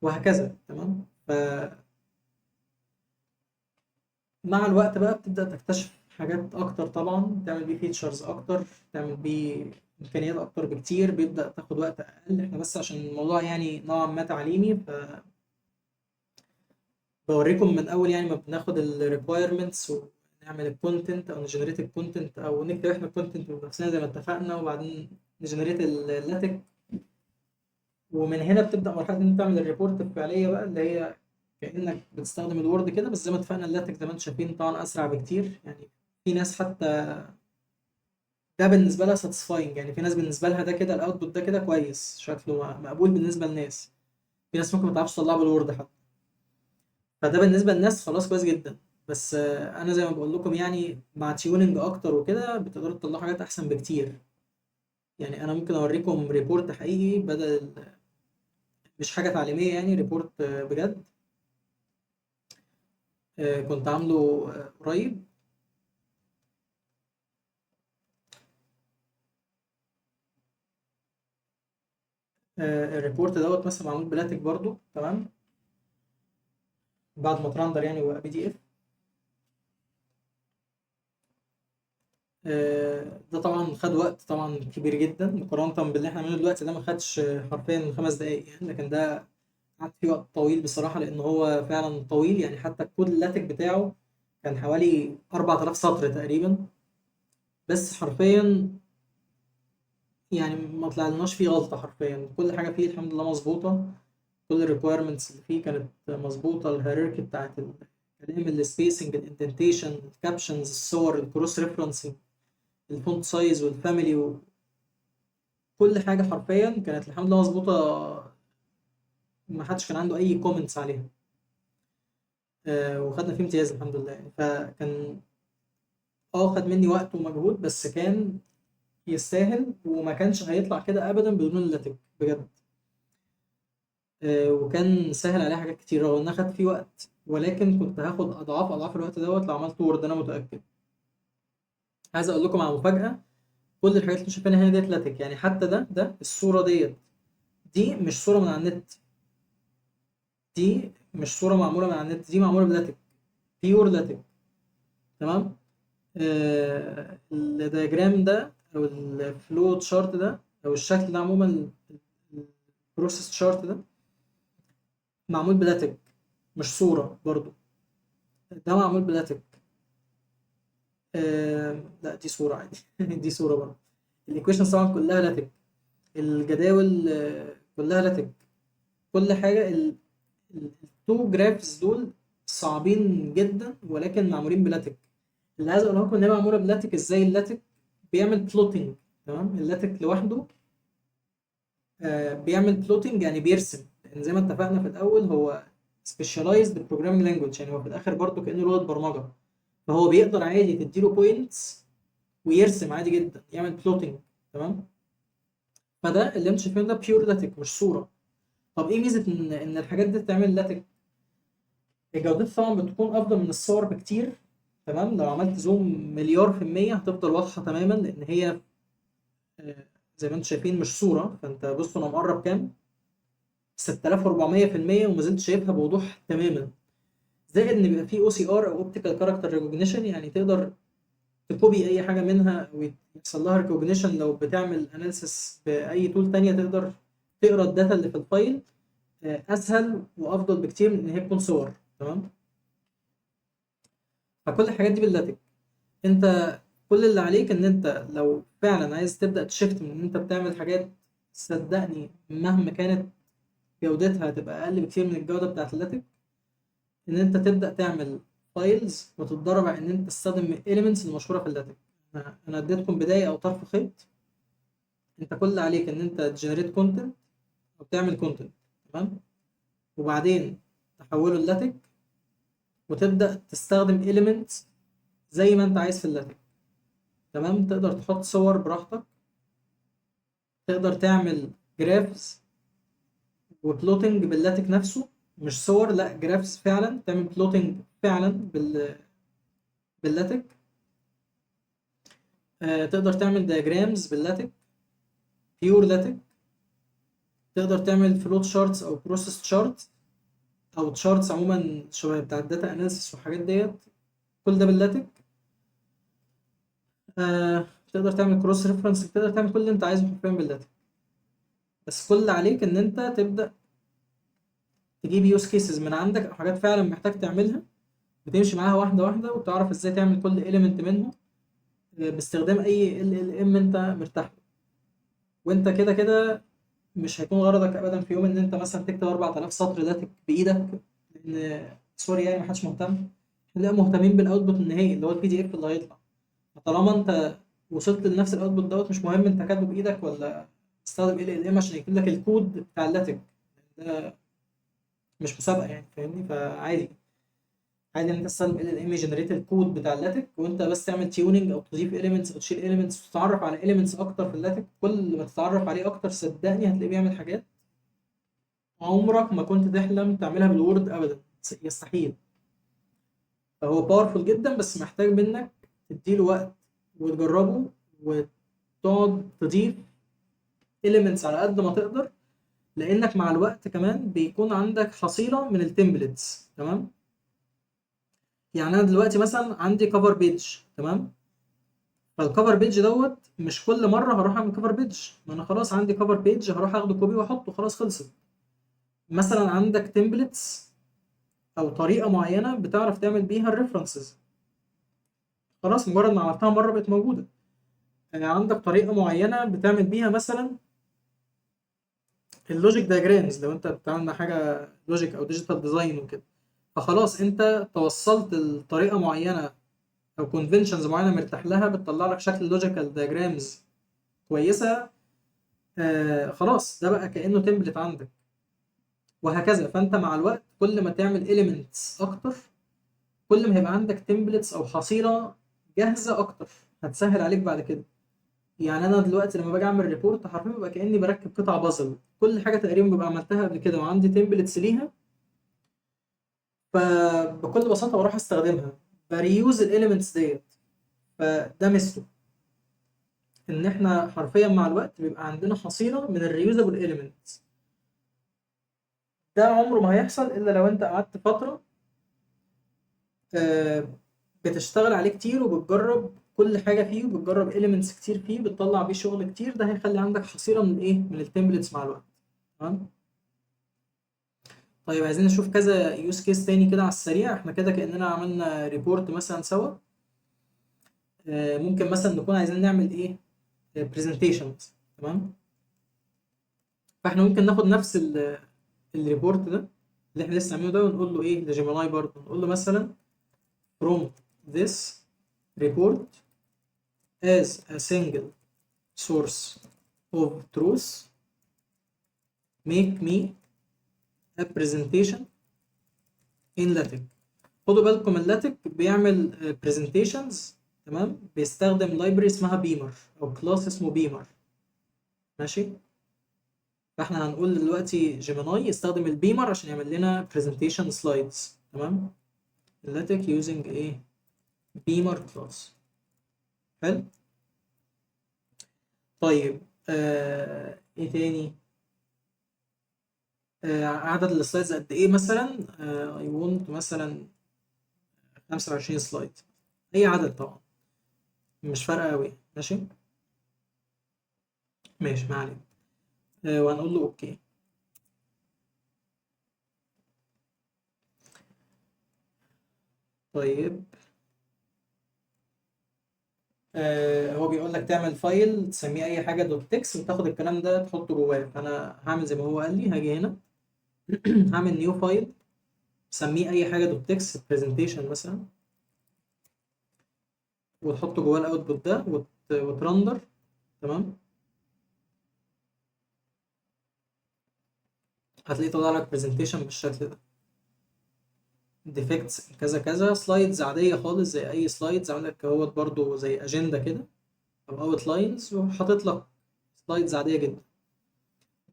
وهكذا. تمام. فمع الوقت بقى بتبدأ تكتشف حاجات أكتر، طبعا تعمل بيه فيتشرز أكتر، تعمل بيه إمكانيات أكتر بكتير. بيبدأ تاخد وقت أقل. احنا بس عشان الموضوع يعني نوعا ما تعليمي، بوريكم من اول يعني ما بناخد الريكويرمنتس ونعمل الكونتنت او نجنريت الكونتنت او نكتب احنا الكونتنت بنفسنا زي ما اتفقنا، وبعدين نجنريت اللاتك. ومن هنا بتبدا مرحله ان انت تعمل الريبورت الفعليه بقى، اللي هي كانك بتستخدم الوورد كده، بس زي ما اتفقنا اللاتك زي ما انتم شايفين طبعا اسرع بكتير يعني. في ناس حتى ده بالنسبه لها ساتسفاينج يعني، في ناس بالنسبه لها ده كده الاوتبوت ده كده كويس، شكله مقبول بالنسبه للناس. في ناس ممكن ما تعرفش تطلعه بالوورد حتى، فده بالنسبه للناس خلاص كويس جدا. بس انا زي ما بقول لكم يعني، مع تيوننج اكتر وكده بتقدروا تطلعوا حاجات احسن بكتير. يعني انا ممكن اوريكم ريبورت حقيقي بدل، مش حاجه تعليميه يعني، ريبورت بجد كنت عامله قريب. الريبورت دوت مثلا معمول بلاتك برضو. تمام. بعد ما ترندر يعني وبقى PDF. ده طبعا خد وقت طبعا كبير جدا مقارنة باللي احنا عاملينه دلوقتي. ده ما خدش حرفيا 5 دقايق يعني، لكن ده قعدت فيه وقت طويل بصراحة، لأن هو فعلا طويل يعني. حتى الكود اللاتك بتاعه كان حوالي 4000 سطر تقريبا، بس حرفيا يعني ما طلعلناش فيه غلطة. حرفيا كل حاجة فيه الحمد لله مظبوطة. كل الريكويرمنتس اللي فيه كانت مظبوطة، الهيراركي بتاعت الكلام، السبيسنج، الاندنتيشن، الكابشنز، الصور، الكروس ريفرنسنج، الفونت سايز والفاميلي، وكل حاجة حرفيا كانت الحمد لله مظبوطة. ما حدش كان عنده أي كومنتس عليها. وخدنا فيه امتياز الحمد لله يعني. فكان خد مني وقت ومجهود، بس كان يستاهل، وما كانش هيطلع كده ابدا بدون اللاتك بجد. وكان سهل عليه حاجات كتير رغم انها خد فيه وقت، ولكن كنت هاخد اضعاف الوقت دوت لو عملت وورد، انا متاكد. عايز اقول لكم على مفاجاه. كل الحاجات اللي شايفينها هنا ديت لاتك، يعني حتى ده الصورة دي مش صورة من على النت، دي مش صورة معمولة من على النت، دي معمولة بلاتك، بيور لاتك. تمام. الدياجرام ده او الفلو تشارت ده او الشكل ده عموما، البروسيس تشارت ده معمول بلاتك، مش صورة برضو، ده معمول بلاتك. لا دي صورة عادي دي صورة برضو. الايكويشنز طبعا كلها لاتك، الجداول كلها لاتك، كل حاجة. التو جرافز دول صعبين جدا ولكن معمولين بلاتك. اللي عايز اقوله لكم ان هي معمولة بلاتك ازاي. اللاتك بيعمل بلوتنج، تمام. اللاتك لوحده بيعمل بلوتنج يعني بيرسم، لان زي ما اتفقنا في الاول هو سبيشاليزد بروجرامينج لانجويج، يعني هو في الاخر برضه كانه لغه برمجه، فهو بيقدر عادي تديله بوينتس ويرسم عادي جدا، يعمل بلوتنج. تمام. فده اللي انتوا شايفينه ده بيور لاتك مش صوره. طب ايه ميزه ان الحاجات دي تتعمل لاتك؟ جودتها طبعا بتكون افضل من الصور بكتير. تمام. لو عملت زوم مليار في المية هتفضل واضحة تماما، لأن هي زي ما انتم شايفين مش صورة. فانت بص انا مقرب كام، 6400% وما زلت شايفها بوضوح تماما. زائد ان بيبقى فيه او سي ار او اوبتيكال كاركتر ريكوجنيشن، يعني تقدر تكوبي اي حاجه منها ويحصل لها ريكوجنيشن. لو بتعمل اناليسيس باي تول تانية تقدر تقرا الداتا اللي في الفايل اسهل وافضل بكتير من ان هي تكون صور. تمام. فكل الحاجات دي باللاتك. انت كل اللي عليك ان انت لو فعلا عايز تبدا تشفت من ان انت بتعمل حاجات، صدقني مهما كانت جودتها هتبقى اقل بكتير من الجوده بتاعت اللاتك، ان انت تبدا تعمل فايلز وتتدرب على ان انت تستخدم الاليمنتس المشهوره في اللاتك. انا اديتكم بدايه او طرف خيط. انت كل اللي عليك ان انت تجنريت كونتنت او تعمل كونتنت، تمام، وبعدين تحوله اللاتك وتبدا تستخدم اليمنتس زي ما انت عايز في اللاتك. تمام. تقدر تحط صور براحتك، تقدر تعمل جرافز وبلوتنج باللاتك نفسه، مش صور، لا جرافز فعلا، تعمل بلوتنج فعلا باللاتك. تقدر تعمل diagrams باللاتك، بيور لاتك. تقدر تعمل فلوت شارتس او بروسيس شارت او تشارتس عموما شبه بتاع الداتا اناليسيس والحاجات ديت، كل ده باللاتك. تقدر تعمل كروس ريفرنس، تقدر تعمل كل اللي انت عايزه حرفيا باللاتك. بس كل اللي عليك ان انت تبدا تجيب يوز كيسز من عندك او حاجات فعلا محتاج تعملها، وتمشي معاها واحده واحده وتعرف ازاي تعمل كل اليمنت منهم باستخدام اي ال ام انت مرتاح له. وانت كده كده مش هيكون غرضك ابدا في يوم ان انت مثلا تكتب 4000 سطر داتك بايدك، لان سوري يعني محدش مهتم. لا، مهتمين بالاوتبوت النهائي اللي هو البي دي اف اللي هيطلع. فطالما انت وصلت لنفس الاوتبوت دوت، مش مهم انت كاتبه بايدك ولا تستخدم ال ام عشان يكتب لك الكود بتاع اللاتك. ده مش مسابقه يعني، فاهمني؟ فعادي، عادي ان انت تستخدم ال ام جنريت الكود بتاع اللاتك، وانت بس تعمل تيوننج او تضيف اليمنتس او تشيل اليمنتس وتتعرف على اليمنتس اكتر في اللاتك. كل ما تتعرف عليه اكتر صدقني هتلاقيه بيعمل حاجات عمرك ما كنت تحلم تعملها بالوورد ابدا، يستحيل. فهو باورفul جدا، بس محتاج منك تديله وقت وتجربه وتقعد تضيف elements على قد ما تقدر، لانك مع الوقت كمان بيكون عندك حصيلة من التمبلتس. تمام. يعني انا دلوقتي مثلا عندي كفر بيج، تمام، فالكفر بيج دوت مش كل مرة هروح اعمل كفر بيج، ما انا خلاص عندي كفر بيج هروح اخده كوبي واحطه خلاص خلصت. مثلا عندك تمبلتس او طريقة معينة بتعرف تعمل بيها الريفرنسز، خلاص مجرد ما عملتها مرة بقت موجودة. عندك طريقة معينة بتعمل بيها مثلا اللوجيك دايجرامز، لو انت بتعمل مع حاجة لوجيك او ديجيتال ديزاين وكده، فخلاص انت توصلت لطريقة معينة او كونفنشنز معينة مرتاح لها بتطلع لك شكل لوجيكال دايجرامز كويسة. خلاص ده بقى كأنه تمبلت عندك، وهكذا. فانت مع الوقت كل ما تعمل elements اكتر، كل ما هيبقى عندك تمبلتس او حصيلة جاهزة اكتر، هتسهل عليك بعد كده. يعني انا دلوقتي لما باجي اعمل ريبورت حرفيا ببقى كاني بركب قطع بازل، كل حاجه تقريبا ببقى عملتها قبل كده وعندي تمبلتس ليها، فبكل بساطه بروح استخدمها، بريوز الاليمنتس ديت. فده ميزته. ان احنا حرفيا مع الوقت بيبقى عندنا حصيله من الريوزابل اليمنتس. ده عمره ما هيحصل الا لو انت قعدت فتره آه، بتشتغل عليه كتير وبتجرب كل حاجه فيه وبتجرب اليمنتس كتير فيه، بتطلع بيه شغل كتير. ده هيخلي عندك حصيله من ايه، من التمبلتس مع الوقت. تمام. طيب عايزين نشوف كذا يوز كيس تاني كده على السريع. احنا كده كأننا عملنا ريبورت مثلا سوا. ممكن مثلا نكون عايزين نعمل ايه، برزنتيشن. تمام. فاحنا ممكن ناخد نفس الريبورت ده اللي احنا لسه عاملينه ده، ونقول له ايه لجيميناي برضه، نقول له مثلا from this report as a single source of truth make me a presentation in LaTeX. خدوا بالكم اللاتك بيعمل برزنتيشنز. تمام. بيستخدم لايبرري اسمها بيمر او كلاس اسمه بيمر. ماشي. فاحنا هنقول دلوقتي جيميناي يستخدم البيمر عشان يعمل لنا برزنتيشن سلايدز. تمام. اللاتك يوزنج ايه، بيمر كلاس. حلو. طيب ايه تاني، عدد السلايدز قد ايه مثلا. اي وونت مثلا 25 سلايد، اي عدد طبعا، مش فارقه قوي. ماشي. ماشي، ما علينا. وهنقول له اوكي. طيب هو بيقول لك تعمل فايل تسميه اي حاجه دوت تكس وتاخد الكلام ده تحطه جواه. فانا هعمل زي ما هو قال لي، هاجي هنا هعمل نيو فايل سميه اي حاجه دوت تكس برزنتيشن مثلا، وتحط جواه الاوتبوت ده وترندر. تمام. هتلاقيه طلع لك برزنتيشن بالشكل ده. ديفكتس كذا كذا، سلايدز عاديه خالص زي اي سلايدز، عامل لك اهوت برضو زي اجنده كده او اوت لاينز، وحاطط لك سلايدز عاديه جدا.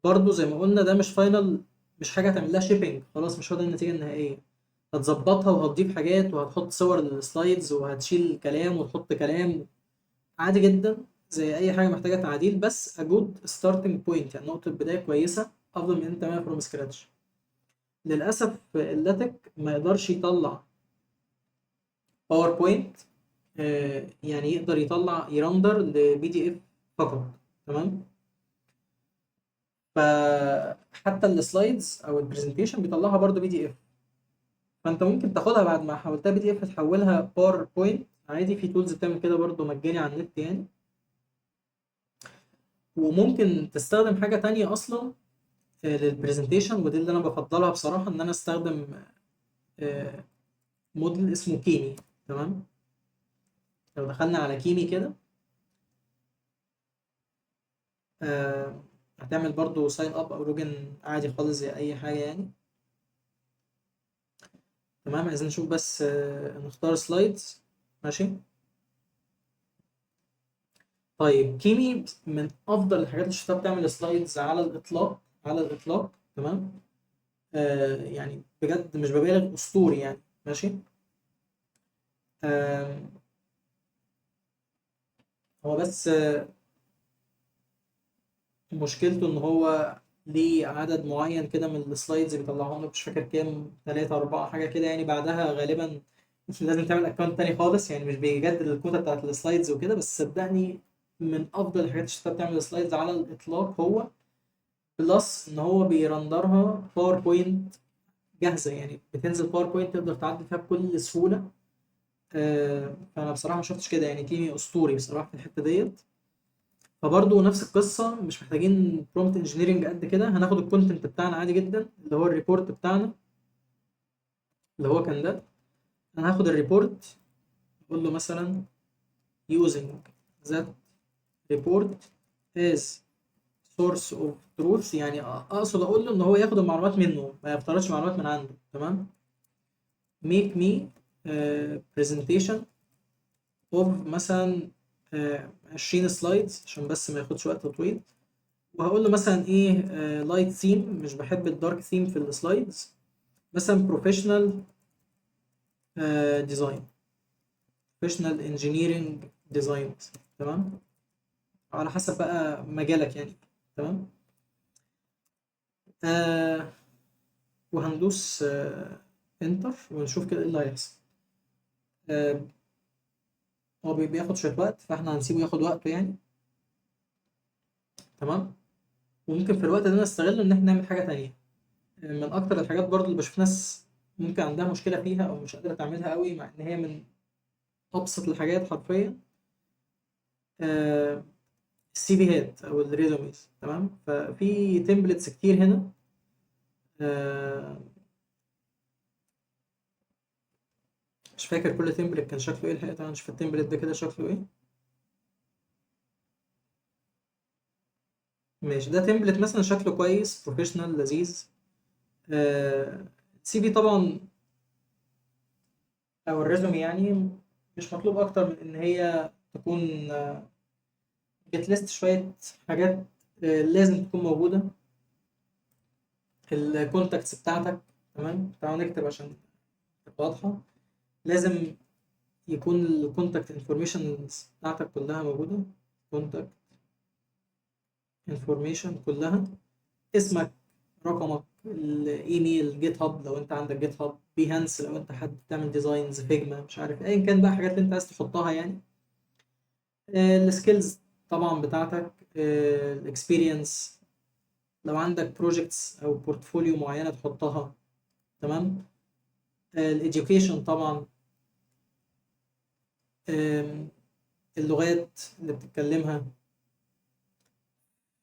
برضو زي ما قلنا ده مش فاينل، مش حاجه هتعمل لها شيبنج، خلاص مش هو ده النتيجه النهائيه. هتظبطها وهتضيف حاجات وهتحط صور للسلايدز وهتشيل كلام وتحط كلام عادي جدا زي اي حاجه محتاجه تعديل. بس a good starting point، يعني نقطه بدايه كويسه افضل من انت تعملها فروم سكراتش. للاسف اللاتك ما يقدرش يطلع باوربوينت، يعني يقدر يطلع يرندر لبي دي اف فقط. تمام. فحتى السلايدز او البرزنتيشن بيطلعها برضو بي دي اف. فانت ممكن تاخدها بعد ما حولتها بي دي اف تحولها باوربوينت عادي. في تولز بتعمل كده برضو مجاني على النت يعني. وممكن تستخدم حاجة تانية اصلا للبرزنتيشن، ودي اللي انا بفضلها بصراحة، ان انا استخدم آه، موديل اسمه كيمي. تمام. لو دخلنا على كيمي كده هتعمل برضو ساين اب او لوجن عادي خالص زي اي حاجة يعني. تمام. عايزين نشوف بس نختار سلايدز. ماشي. طيب كيمي من افضل الحاجات اللي شفتها بتعمل سلايدز على الاطلاق، على الاطلاق. تمام. يعني بجد مش ببالغ، اسطوري يعني. ماشي. آه هو بس مشكلته ان هو ليه عدد معين كده من السلايدز بيطلعهم لك، مش فاكر كام، 3 4 حاجه كده يعني. بعدها غالبا لازم تعمل اكونت تاني خالص يعني، مش بيجدد الكوتا بتاعت السلايدز وكده. بس صدقني من افضل الحاجات اللي شفتها بتعمل سلايدز على الاطلاق هو. بلس ان هو بيرندرها باوربوينت جاهزه، يعني بتنزل باوربوينت تقدر تعدل فيها بكل سهوله. فانا بصراحه ما شفتش كده يعني. كيمي اسطوري بصراحه في الحته ديت. فبرضه نفس القصه، مش محتاجين برومبت انجينيرنج قد كده. هناخد الكونتنت بتاعنا عادي جدا اللي هو الريبورت بتاعنا اللي هو كان ده. انا هاخد الريبورت اقول له مثلا using that report as source of truth، يعني اقصد اقول له ان هو ياخد المعلومات منه، ما يفترضش معلومات من عنده. تمام. make me presentation of مثلا 20 سلايدز عشان بس ما ياخدش وقت طويل. وهقول له مثلا ايه، لايت ثيم، مش بحب الدارك ثيم في السلايدز. مثلا بروفيشنال ديزاين، بروفيشنال انجينيرنج ديزاين. تمام. على حسب بقى مجالك يعني. تمام. آه وهندوس انتر ونشوف كده ايه اللي هيحصل. آه هو بياخد شوية وقت، فاحنا هنسيبه ياخد وقته يعني. تمام. وممكن في الوقت ده نستغله ان احنا نعمل حاجة تانية. من اكتر الحاجات برضو اللي بشوف ناس ممكن عندها مشكلة فيها او مش قادرة تعملها قوي، مع ان هي من ابسط الحاجات حرفيا. آه السي فيهات او الريزوميز. تمام. ففي تمبلتس كتير هنا. آه مش فاكر كل تمبلت كان شكله ايه الحقيقة، طبعا نشوف التمبلت ده كده شكله ايه. ماشي، ده تمبلت مثلا شكله كويس بروفيشنال لذيذ. السي في طبعا او الريزومي يعني مش مطلوب اكتر من ان هي تكون بتليست شويه حاجات لازم تكون موجوده. الكونتاكتس بتاعتك. تمام. تعالوا نكتب عشان تبقى واضحه. لازم يكون الكونتاكت انفورميشنز بتاعتك كلها موجوده. كونتاكت انفورميشن كلها. اسمك، رقمك، الايميل، جيت هاب لو انت عندك جيت هاب، بيهانس لو انت حد بتعمل ديزاينز، فيجما، مش عارف ايا كان بقى حاجات اللي انت عايز تحطها يعني. السكيلز طبعا بتاعتك، الاكسبيرينس، لو عندك بروجكتس او بورتفوليو معينه تحطها. تمام. الاديوكيشن طبعا. آم، اللغات اللي بتتكلمها.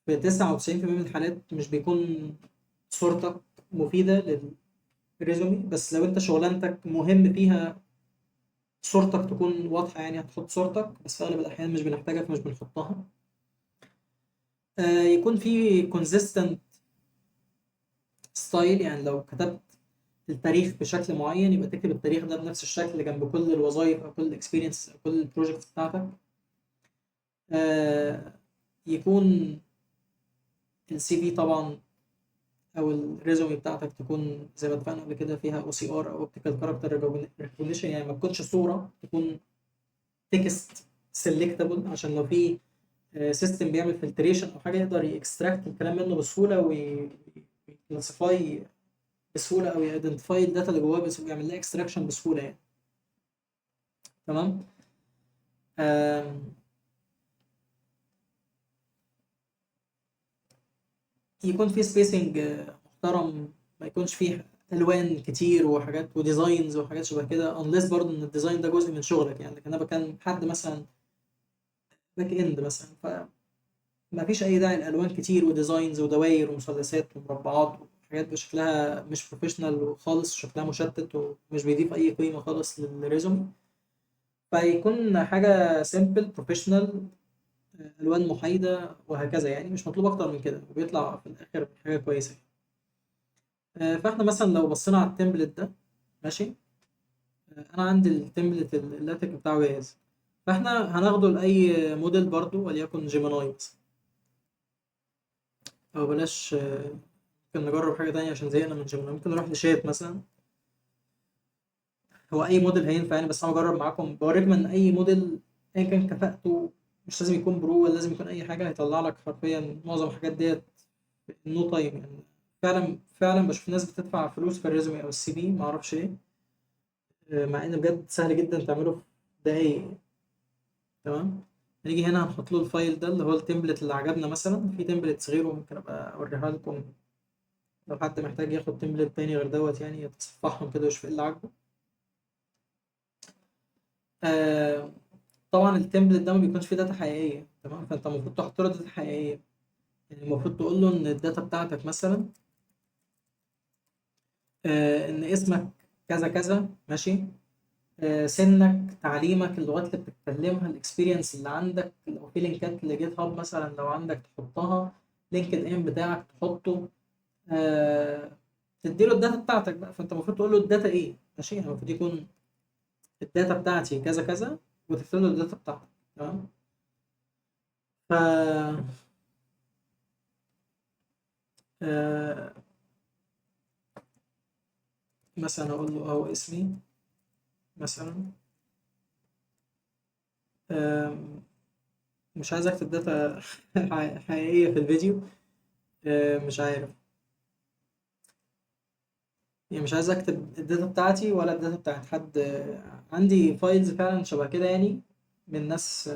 في 99% من الحالات مش بيكون صورتك مفيده للريزومي، بس لو انت شغلانتك مهم فيها صورتك تكون واضحه يعني هتحط صورتك، بس في اغلب الاحيان مش بنحتاجها فمش بنحطها. يكون في consistent ستايل، يعني لو كتبت التاريخ بشكل معين يبقى تكتب التاريخ ده بنفس الشكل جنب كل الوظائف او كل الاكسبيرينس او كل البروجكتس بتاعتك. آه يكون السي في طبعا او الريزومي بتاعتك تكون زي ما اتفقنا قبل كده فيها او سي ار او اوبتيكال كاركتر ريكوجنيشن، يعني ما تكونش صوره، تكون تكست سيلكتبل، عشان لو في سيستم بيعمل فلتريشن او حاجه يقدر يكستراكت الكلام منه بسهوله ويكلاسيفاي بسهوله، او يايدنتيفاي الداتا اللي جواه بس ويعمل لها اكستراكشن بسهوله يعني. تمام. آم، يكون في سبيسنج محترم، ما يكونش فيه الوان كتير وحاجات وديزاينز وحاجات شبه كده، unless برضه ان الديزاين ده جزء من شغلك يعني. لكن انا بكلم حد مثلا باك اند مثلا، فما فيش اي داعي الالوان كتير وديزاينز ودوائر ومثلثات ومربعات وحاجات بشكلها مش بروفيشنال خالص، شكلها مشتت ومش بيضيف اي قيمه خالص للريزومي. فيكون حاجه سيمبل بروفيشنال، الوان محايده وهكذا يعني، مش مطلوب اكتر من كده وبيطلع في الاخر حاجه كويسه. فاحنا مثلا لو بصينا على التمبلت ده. ماشي. انا عندي التمبلت اللاتك بتاعه جاهز. فاحنا هناخده لاي موديل برضو وليكن جيميناي مثلا. او بلاش، ممكن نجرب حاجه تانية عشان زهقنا من جيميناي، ممكن نروح لشات مثلا. هو اي موديل هينفع يعني، بس انا بجرب معاكم بوريكم ان اي موديل ايا كان كفاءته، مش لازم يكون برو ولا لازم يكون اي حاجه، هيطلع لك حرفيا معظم الحاجات ديت نو تايم يعني. فعلا فعلا بشوف ناس بتدفع فلوس في الريزومي او السي في، ما اعرفش ليه. مع ان بجد سهل جدا تعمله في دقايق. تمام. هنيجي هنا هنحط له الفايل ده اللي هو التمبلت اللي عجبنا، مثلا في تمبلتس غيره ممكن ابقى اوريها لكم لو حد محتاج ياخد تمبلت تاني غير دوت يعني، يتصفحهم كده ويشوف ايه اللي عاجبه. آه طبعا التمبلت ده ما بيكونش فيه داتا حقيقيه. تمام. فانت المفروض تحط له داتا حقيقيه، يعني المفروض تقول له ان الداتا بتاعتك مثلا ان اسمك كذا كذا. ماشي. سنك، تعليمك، اللغات اللي بتتكلمها، الاكسبيرينس اللي عندك، لو في لينكات لجيت هاب مثلا لو عندك تحطها، لينكد ان بتاعك تحطه. آه تديله الداتا بتاعتك بقى، فانت المفروض تقول له الداتا ايه. ماشي. يعني المفروض يكون الداتا بتاعتي كذا كذا وتكتب له الداتا بتاعتك. تمام. ف آه مثلا اقول له اهو اسمي مثلا. آم، مش عايز اكتب داتا حقيقية في الفيديو. مش عارف، يعني مش عايز اكتب الداتا بتاعتي ولا الداتا بتاعت حد. عندي فايلز فعلا شبه كده يعني، من ناس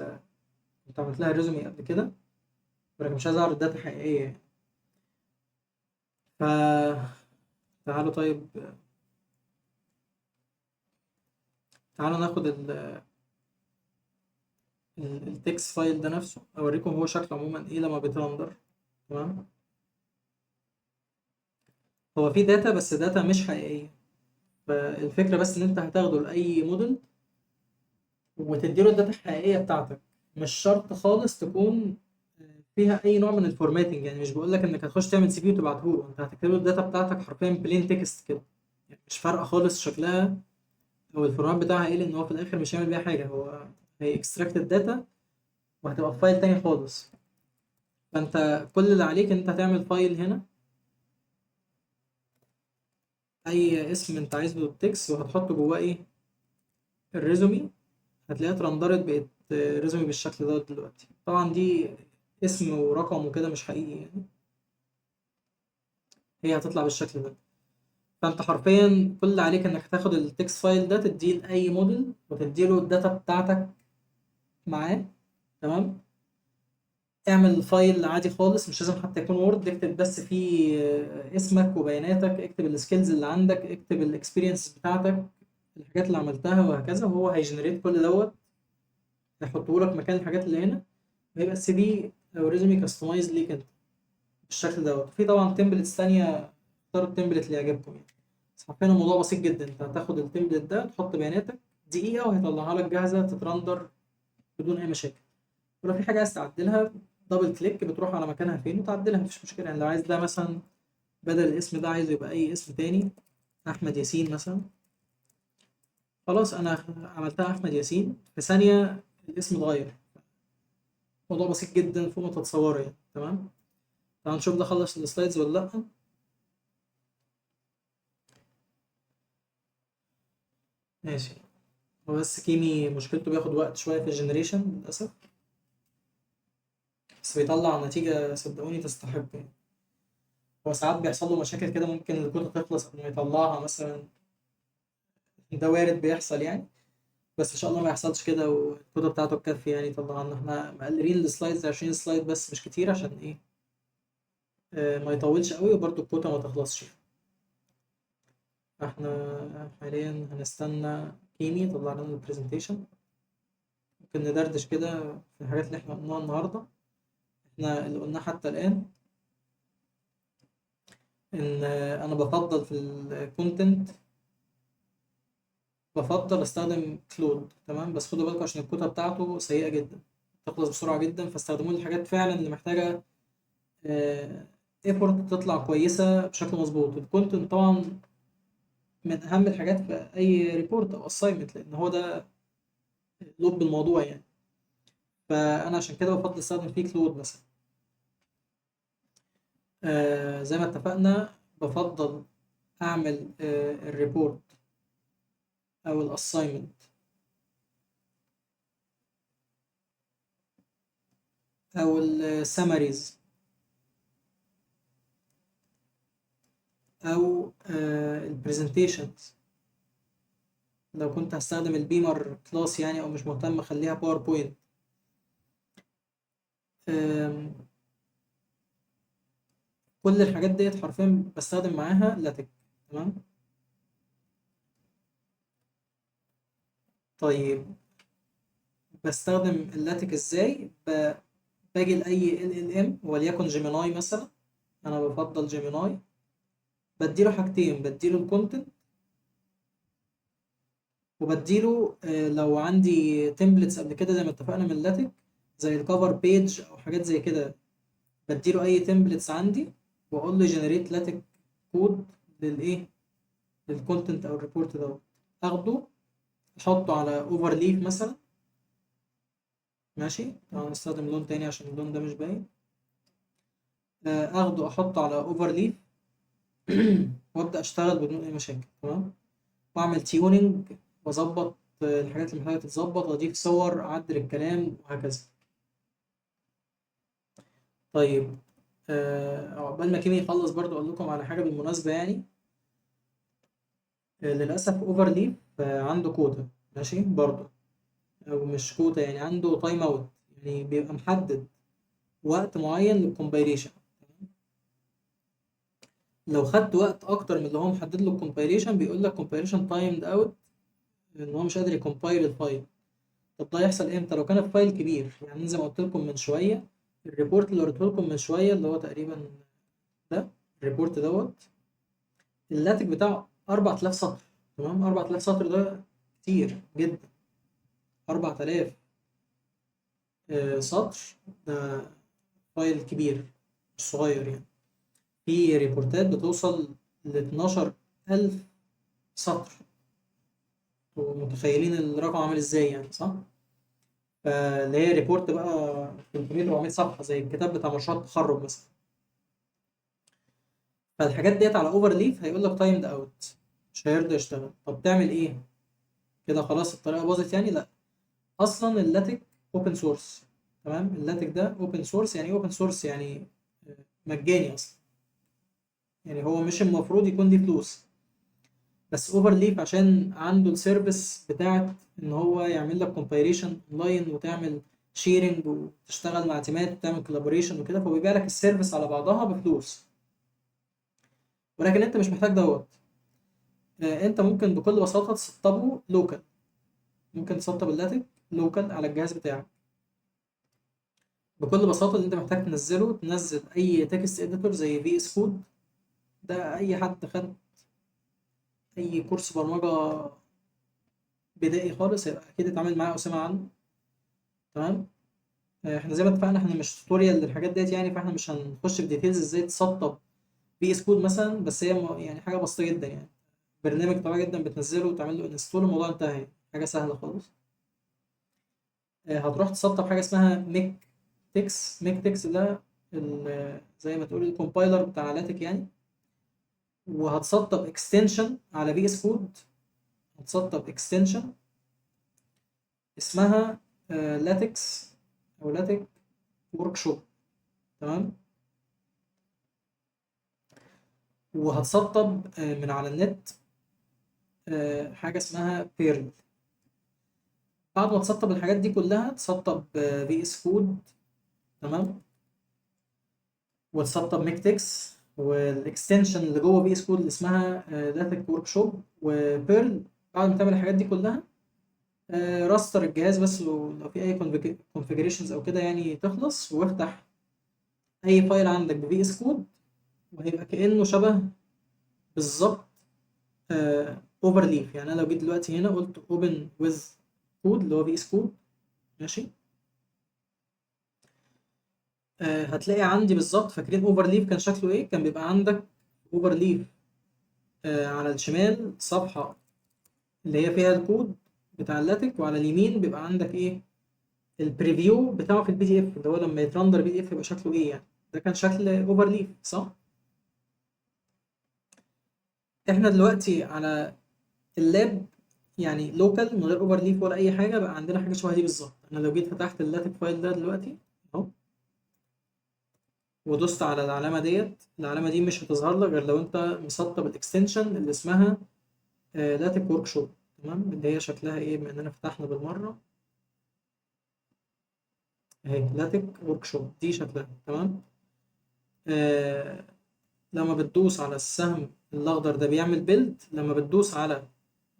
كنت عملت لها ريزومي قبل كده، ولكن مش عايز اعرض داتا حقيقية يعني. ف تعالوا طيب، تعالوا ناخد التكست فايل ده نفسه، اوريكم هو شكله عموما ايه لما بيترندر. تمام. هو في داتا بس داتا مش حقيقية. فالفكرة بس ان انت هتاخده لأي موديل وتديله الداتا الحقيقية بتاعتك. مش شرط خالص تكون فيها اي نوع من الفورماتنج، يعني مش بقول لك انك هتخش تعمل سي في وتبعته له، انت هتكتب له الداتا بتاعتك حرفيا بلين تكست كده، يعني مش فارقة خالص شكلها او الفورمات بتاعها ايه، لان هو في الاخر مش هيعمل بيها حاجة، هو هي اكستراكت الداتا وهتبقى في فايل تاني خالص. فانت كل اللي عليك ان انت هتعمل فايل هنا، اي اسم انت عايزه بالتكست، وهتحط جواه ايه، الريزومي. هتلاقيها اترندرت بقت ريزومي بالشكل ده دلوقتي. طبعا دي اسم ورقم وكده مش حقيقي يعني، هي هتطلع بالشكل ده. فانت حرفيا كل اللي عليك انك هتاخد التكست فايل ده تديه لاي موديل وتديله الداتا بتاعتك معاه. تمام. اعمل فايل عادي خالص، مش لازم حتى يكون وورد، اكتب بس فيه اسمك وبياناتك، اكتب السكيلز اللي عندك، اكتب الاكسبيرينس بتاعتك، الحاجات اللي عملتها وهكذا، وهو هيجنريت كل دوت، هيحطه لك مكان الحاجات اللي هنا، ويبقى السي في او ريزومي كاستمايز ليك انت بالشكل دوت. في طبعا تمبلتس تانية، اختاروا التمبلت اللي يعجبكم يعني. بس حرفيا الموضوع بسيط جدا، انت هتاخد التمبلت ده تحط بياناتك دقيقة وهيطلعها لك جاهزة تترندر بدون أي مشاكل. ولو في حاجة عايز تعدلها، دبل كليك بتروح على مكانها فين وتعدلها، مفيش مشكلة يعني. لو عايز ده مثلا بدل الاسم ده عايزه يبقى أي اسم تاني، أحمد ياسين مثلا، خلاص أنا عملتها أحمد ياسين في ثانية، الاسم اتغير. موضوع بسيط جدا فوق ما تتصوروا يعني. تمام. تعال نشوف ده خلص السلايدز ولا لأ. ماشي. هو بس كيمي مشكلته بياخد وقت شوية في الجنريشن للأسف، بس بيطلع نتيجة صدقوني تستحق يعني. هو ساعات بيحصل له مشاكل كده، ممكن الكود تخلص قبل ما يطلعها مثلا، ده وارد بيحصل يعني. بس ان شاء الله ما يحصلش كده، والكود بتاعته تكفي يعني يطلع لنا. احنا مقللين السلايدز 20 سلايد بس مش كتير، عشان ايه، ما يطولش قوي وبرده الكوتا ما تخلصش. احنا حاليا هنستنى كيمي يطلع لنا البرزنتيشن، ممكن ندردش كده في الحاجات اللي احنا قلناها النهارده. احنا اللي قلناه حتى الآن ان انا بفضل في الكونتنت، بفضل استخدم كلود. تمام. بس خدوا بالكم عشان الكتب بتاعته سيئة جدا، تخلص بسرعة جدا، فاستخدموه للحاجات فعلا اللي محتاجة ايفورت تطلع كويسة بشكل مظبوط. الكونتنت طبعا من أهم الحاجات في أي ريبورت أو أسايمنت، لأن هو ده لب الموضوع يعني. فأنا عشان كده بفضل استخدم فيه كلود مثلا. زي ما اتفقنا، بفضل أعمل الريبورت أو الأسايمنت أو السماريز او البرزنتيشنز. لو كنت هستخدم البيمر كلاس يعني، او مش مهتم اخليها باوربوينت، كل الحاجات ديت حرفيا بستخدم معاها لاتك. تمام. طيب بستخدم اللاتك ازاي؟ باجي لاي ال ال ام وليكن جيميناي مثلا، انا بفضل جيميناي. بديله حاجتين، بديله الكونتنت، وبديله لو عندي تمبلتس قبل كده زي ما اتفقنا من اللاتك، زي الكفر بيج او حاجات زي كده، بديله اي تمبلتس عندي واقول له جنريت لاتك كود للايه، للكونتنت او الريبورت دوت. اخده احطه على اوفر ليف مثلا. ماشي. طبعا نستخدم لون تاني عشان اللون ده مش باين. اخده احطه على اوفر ليف وابدا اشتغل بدون اي مشاكل. تمام. واعمل تيوننج واظبط الحاجات اللي محتاجه تتظبط، واضيف صور، اعدل الكلام وهكذا. طيب عقبال ما كيمي يخلص برضو اقول لكم على حاجه بالمناسبه يعني. للاسف اوفرليف عنده كوتا، ماشي برضو، او مش كوتا يعني، عنده تايم اوت، يعني بيبقى محدد وقت معين للكومبايليشن. لو خدت وقت اكتر من اللي هو محدد له الكومبايليشن بيقول لك كومبايليشن تايمد اوت، ان هو مش قادر يكومبايل الفايل. طب ده يحصل امتى؟ لو كان الفايل كبير، يعني زي ما قلت لكم من شويه، الريبورت اللي قلت لكم من شويه اللي هو تقريبا ده، الريبورت دوت اللاتج بتاعه 4000 سطر. تمام، 4000 سطر ده كتير جدا. 4000 سطر ده فايل كبير مش صغير يعني. في ريبورتات بتوصل ل 12000 سطر، ومتخيلين الرقم عامل ازاي يعني، صح؟ فاللي هي ريبورت بقى 300 400 صفحة زي الكتاب بتاع مشروع التخرج مثلا. فالحاجات ديت على اوفر ليف هيقول لك تايمد اوت، مش هيرضى يشتغل. طب تعمل ايه؟ كده خلاص الطريقة باظت يعني؟ لا، اصلا اللاتك اوبن سورس. تمام، اللاتك ده اوبن سورس. يعني ايه اوبن سورس؟ يعني مجاني اصلا، يعني هو مش المفروض يكون ليه فلوس. بس اوفر ليف عشان عنده السيرفيس بتاعت ان هو يعمل لك كومبايليشن اونلاين، وتعمل شيرنج، وتشتغل مع تيمات، وتعمل كولابوريشن وكده، فبيبيع لك السيرفيس على بعضها بفلوس. ولكن انت مش محتاج دوت. انت ممكن بكل بساطه تسطبه لوكال. ممكن تسطب اللاتك لوكال على الجهاز بتاعك بكل بساطه. اللي انت محتاج تنزله، تنزل اي تكست اديتور زي في اس كود. ده اي حد خد اي كورس برمجه بدائي خالص هيبقى اكيد اتعامل معاه او سمع عنه. تمام. احنا زي ما اتفقنا احنا مش توتوريال للحاجات ديت يعني، فاحنا مش هنخش في ديتيلز ازاي تسطب في اس كود مثلا. بس هي يعني حاجه بسيطه جدا يعني، برنامج طبيعي جدا بتنزله وتعمل له انستول، الموضوع انتهى يعني. حاجه سهله خالص. هتروح تسطب حاجه اسمها ميك تكس. ميك تكس ده زي ما تقول الكومبايلر بتاع لاتك يعني. وهتسطب اكستنشن على في اس كود. هتسطب اكستنشن اسمها لاتكس او لاتك ورك شوب. تمام. وهتسطب من على النت حاجه اسمها بيرل. بعد ما تسطب الحاجات دي كلها تسطب في اس كود. تمام. وتسطب ميكتكس والاكستنشن اللي جوه في اس كود اللي اسمها داتا ورك شوب وبيرل. بعد ما تعمل الحاجات دي كلها راستر الجهاز بس، لو في اي كونفيجريشنز او كده يعني تخلص، وافتح اي فايل عندك بفي اس كود، وهيبقى كانه شبه بالظبط اوفر ليف. يعني انا لو جيت دلوقتي هنا قلت اوبن ويز كود اللي هو في اس كود، ماشي، هتلاقي عندي بالظبط. فاكرين اوفر ليف كان شكله ايه؟ كان بيبقى عندك اوفر ليف على الشمال صفحة اللي هي فيها الكود بتاع اللاتك، وعلى اليمين بيبقى عندك ايه؟ البريفيو بتاعه في البي دي اف، اللي هو لما يترندر بي دي اف يبقى شكله ايه يعني. ده كان شكل اوفر ليف، صح؟ احنا دلوقتي على اللاب يعني لوكال من غير اوفر ليف ولا اي حاجه، بقى عندنا حاجه شبه دي بالظبط. انا لو جيت فتحت اللاتك فايل ده دلوقتي اهو، ودوست على العلامه ديت، العلامه دي مش هتظهر لك غير لو انت مسطب الاكستنشن اللي اسمها لاتك ورك شوب. تمام، اللي هي شكلها ايه بما اننا فتحنا بالمره اهي، لاتك ورك شوب دي شكلها. تمام. آه لما بتدوس على السهم الاخضر ده بيعمل بيلد. لما بتدوس على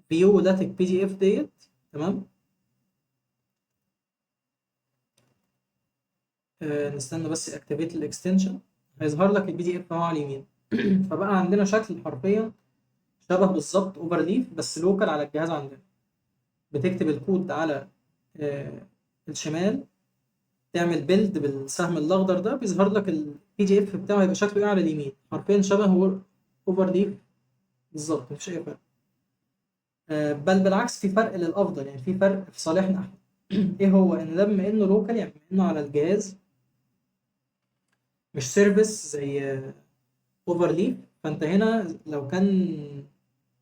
فيو لاتك بي دي اف ديت، تمام، نستنى بس اكتيفيت الاكستنشن، هيظهر لك البي دي اف اهو على اليمين. فبقى عندنا شكل حرفيا شبه بالظبط اوفر ليف بس لوكال على الجهاز عندنا. بتكتب الكود على الشمال، تعمل بيلد بالسهم الاخضر ده، بيظهر لك البي دي اف بتاعه هيبقى شكله ايه على اليمين، حرفيا شبه اوفر ليف بالظبط، مفيش اي فرق. بل بالعكس في فرق للافضل، يعني في فرق في صالحنا احنا. ايه هو؟ ان ده بما انه لوكال، يعني بما انه على الجهاز مش سيرفيس زي اوفر ليف، فانت هنا لو كان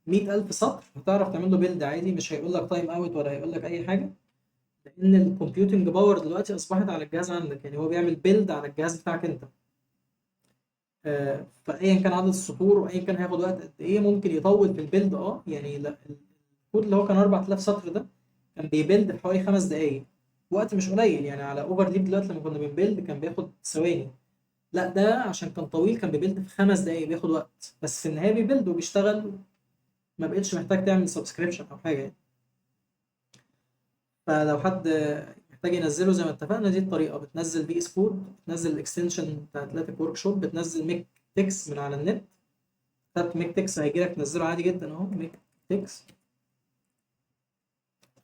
100,000 سطر هتعرف تعمل له بيلد عادي، مش هيقول لك تايم اوت ولا هيقول لك اي حاجه. لان الكمبيوتنج باور دلوقتي اصبحت على الجهاز عندك، يعني هو بيعمل بيلد على الجهاز بتاعك انت. فايا كان عدد السطور وايا كان هياخد وقت قد ايه، ممكن يطول في البيلد. يعني لا، الكود اللي هو كان 4000 سطر ده كان بيبيلد في حوالي 5 دقايق، وقت مش قليل يعني. على اوفر ليب دلوقتي لما كنا بنبيلد كان بياخد ثواني، لا ده عشان كان طويل كان بيبيلد في 5 دقايق، بياخد وقت بس في النهايه بيبيلد وبيشتغل. ما بقتش محتاج تعمل سبسكريبشن او حاجه يعني. فلو حد محتاج ينزله زي ما اتفقنا، دي الطريقه: بتنزل بي اس كود، بتنزل الاكستنشن بتاع اتلتيك ورك شوب، بتنزل ميك تكس من على النت. كتبت ميك تكس هيجي لك تنزله عادي جدا اهو، ميك تكس،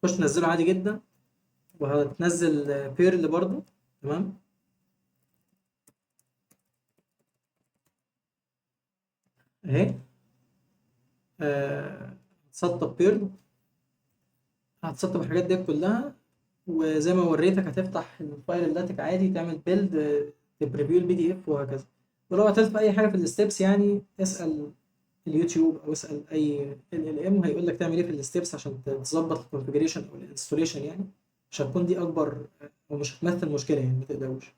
تخش تنزله عادي جدا. وهتنزل بيرل برضو، تمام. اهي هتسطب بيرل، هتسطب الحاجات دي كلها. وزي ما وريتك هتفتح الفايل اللاتك عادي، تعمل بيلد، تبريفيو البي دي اف وهكذا. ولو عطلت في اي حاجه في الستبس يعني اسال اليوتيوب او اسال اي ال ام، هيقول لك تعمل ايه في الستبس عشان تظبط الكونفجريشن او الانستوليشن يعني. مش هتكون دي اكبر او مش هتمثل مشكله يعني، ما تقلقوش.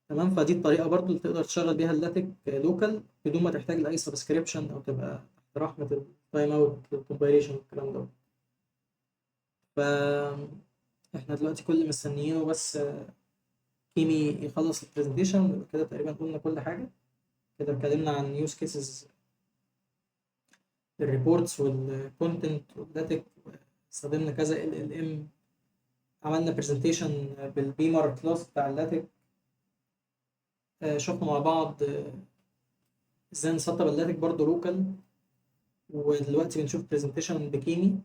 تمام. فدي الطريقه برضو اللي تقدر تشغل بيها اللاتك لوكال بدون ما تحتاج لاي سبسكريبشن او تبقى تحت رحمه التايم اوت الكومبايليشن والكلام ده. ف احنا دلوقتي كل اللي مستنيينه بس كيمي يخلص البرزنتيشن، ويبقى كده تقريبا قلنا كل حاجه. كده اتكلمنا عن يوز كيسز الريبورتس والكونتنت والداتك، استخدمنا كذا ال ام، عملنا برزنتيشن بالبيمر كلاس بتاع اللاتك. شفنا مع بعض ازاي نسطب اللاتك برضه لوكال. ودلوقتي بنشوف برزنتيشن بكيمي.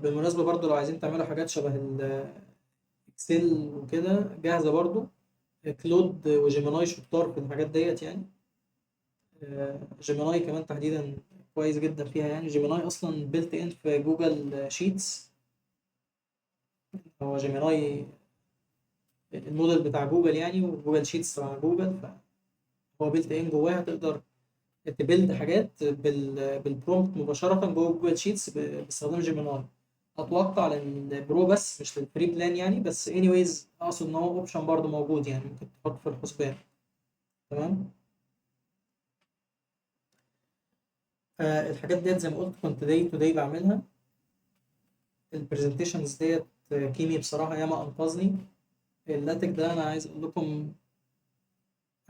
بالمناسبة برضه لو عايزين تعملوا حاجات شبه الاكسل وكده جاهزة برضه. كلود وجيميناي شطار في الحاجات ديت يعني. جيميناي كمان تحديدا كويس جدا فيها يعني. جيميناي اصلا بيلت ان في جوجل شيتس. هو جيميناي الموديل بتاع جوجل يعني، وجوجل شيتس تبع جوجل، فهو بيلت ان جواها تقدر تبيلد حاجات بالبرومبت مباشرة جوه جوجل شيتس باستخدام جيميناي. اتوقع للبرو بس مش للفري بلان يعني، بس anyways اقصد ان هو اوبشن برضه موجود يعني، ممكن تحط في الحسبان. تمام. الحاجات ديت زي ما قلت كنت داي تو داي بعملها. البرزنتيشنز ديت كيمي بصراحة ياما انقذني. اللاتك ده انا عايز اقول لكم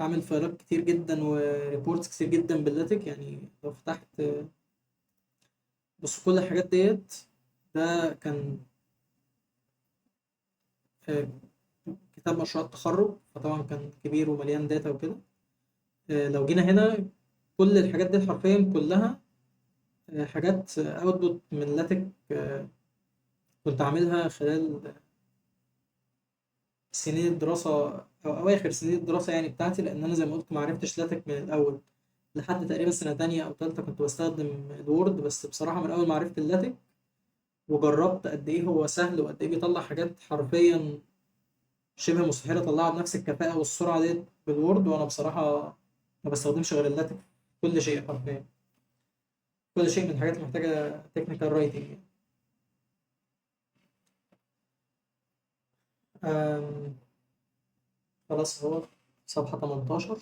اعمل فايلات كتير جدا وريبورتس كتير جدا باللاتك يعني. لو فتحت بص كل الحاجات ديت، ده كان آه، كتاب مشروع التخرج، فطبعا كان كبير ومليان داتا وكده. لو جينا هنا، كل الحاجات دي حرفيا كلها حاجات اوتبوت من لاتك. كنت عاملها خلال سنين الدراسة أو أواخر سنين الدراسة يعني بتاعتي، لأن أنا زي ما قلت معرفتش لاتك من الأول. لحد تقريبا سنة تانية أو تالتة كنت بستخدم الوورد، بس بصراحة من أول ما عرفت اللاتك وجربت قد إيه هو سهل وقد إيه بيطلع حاجات حرفيا شبه مستحيل أطلعها بنفس الكفاءة والسرعة ديت بالوورد. وأنا بصراحة ما بستخدمش غير اللاتك في كل شيء حرفيا. كل شيء من الحاجات اللي محتاجة تكنيكال رايتنج يعني. أم، خلاص هو صفحة 18.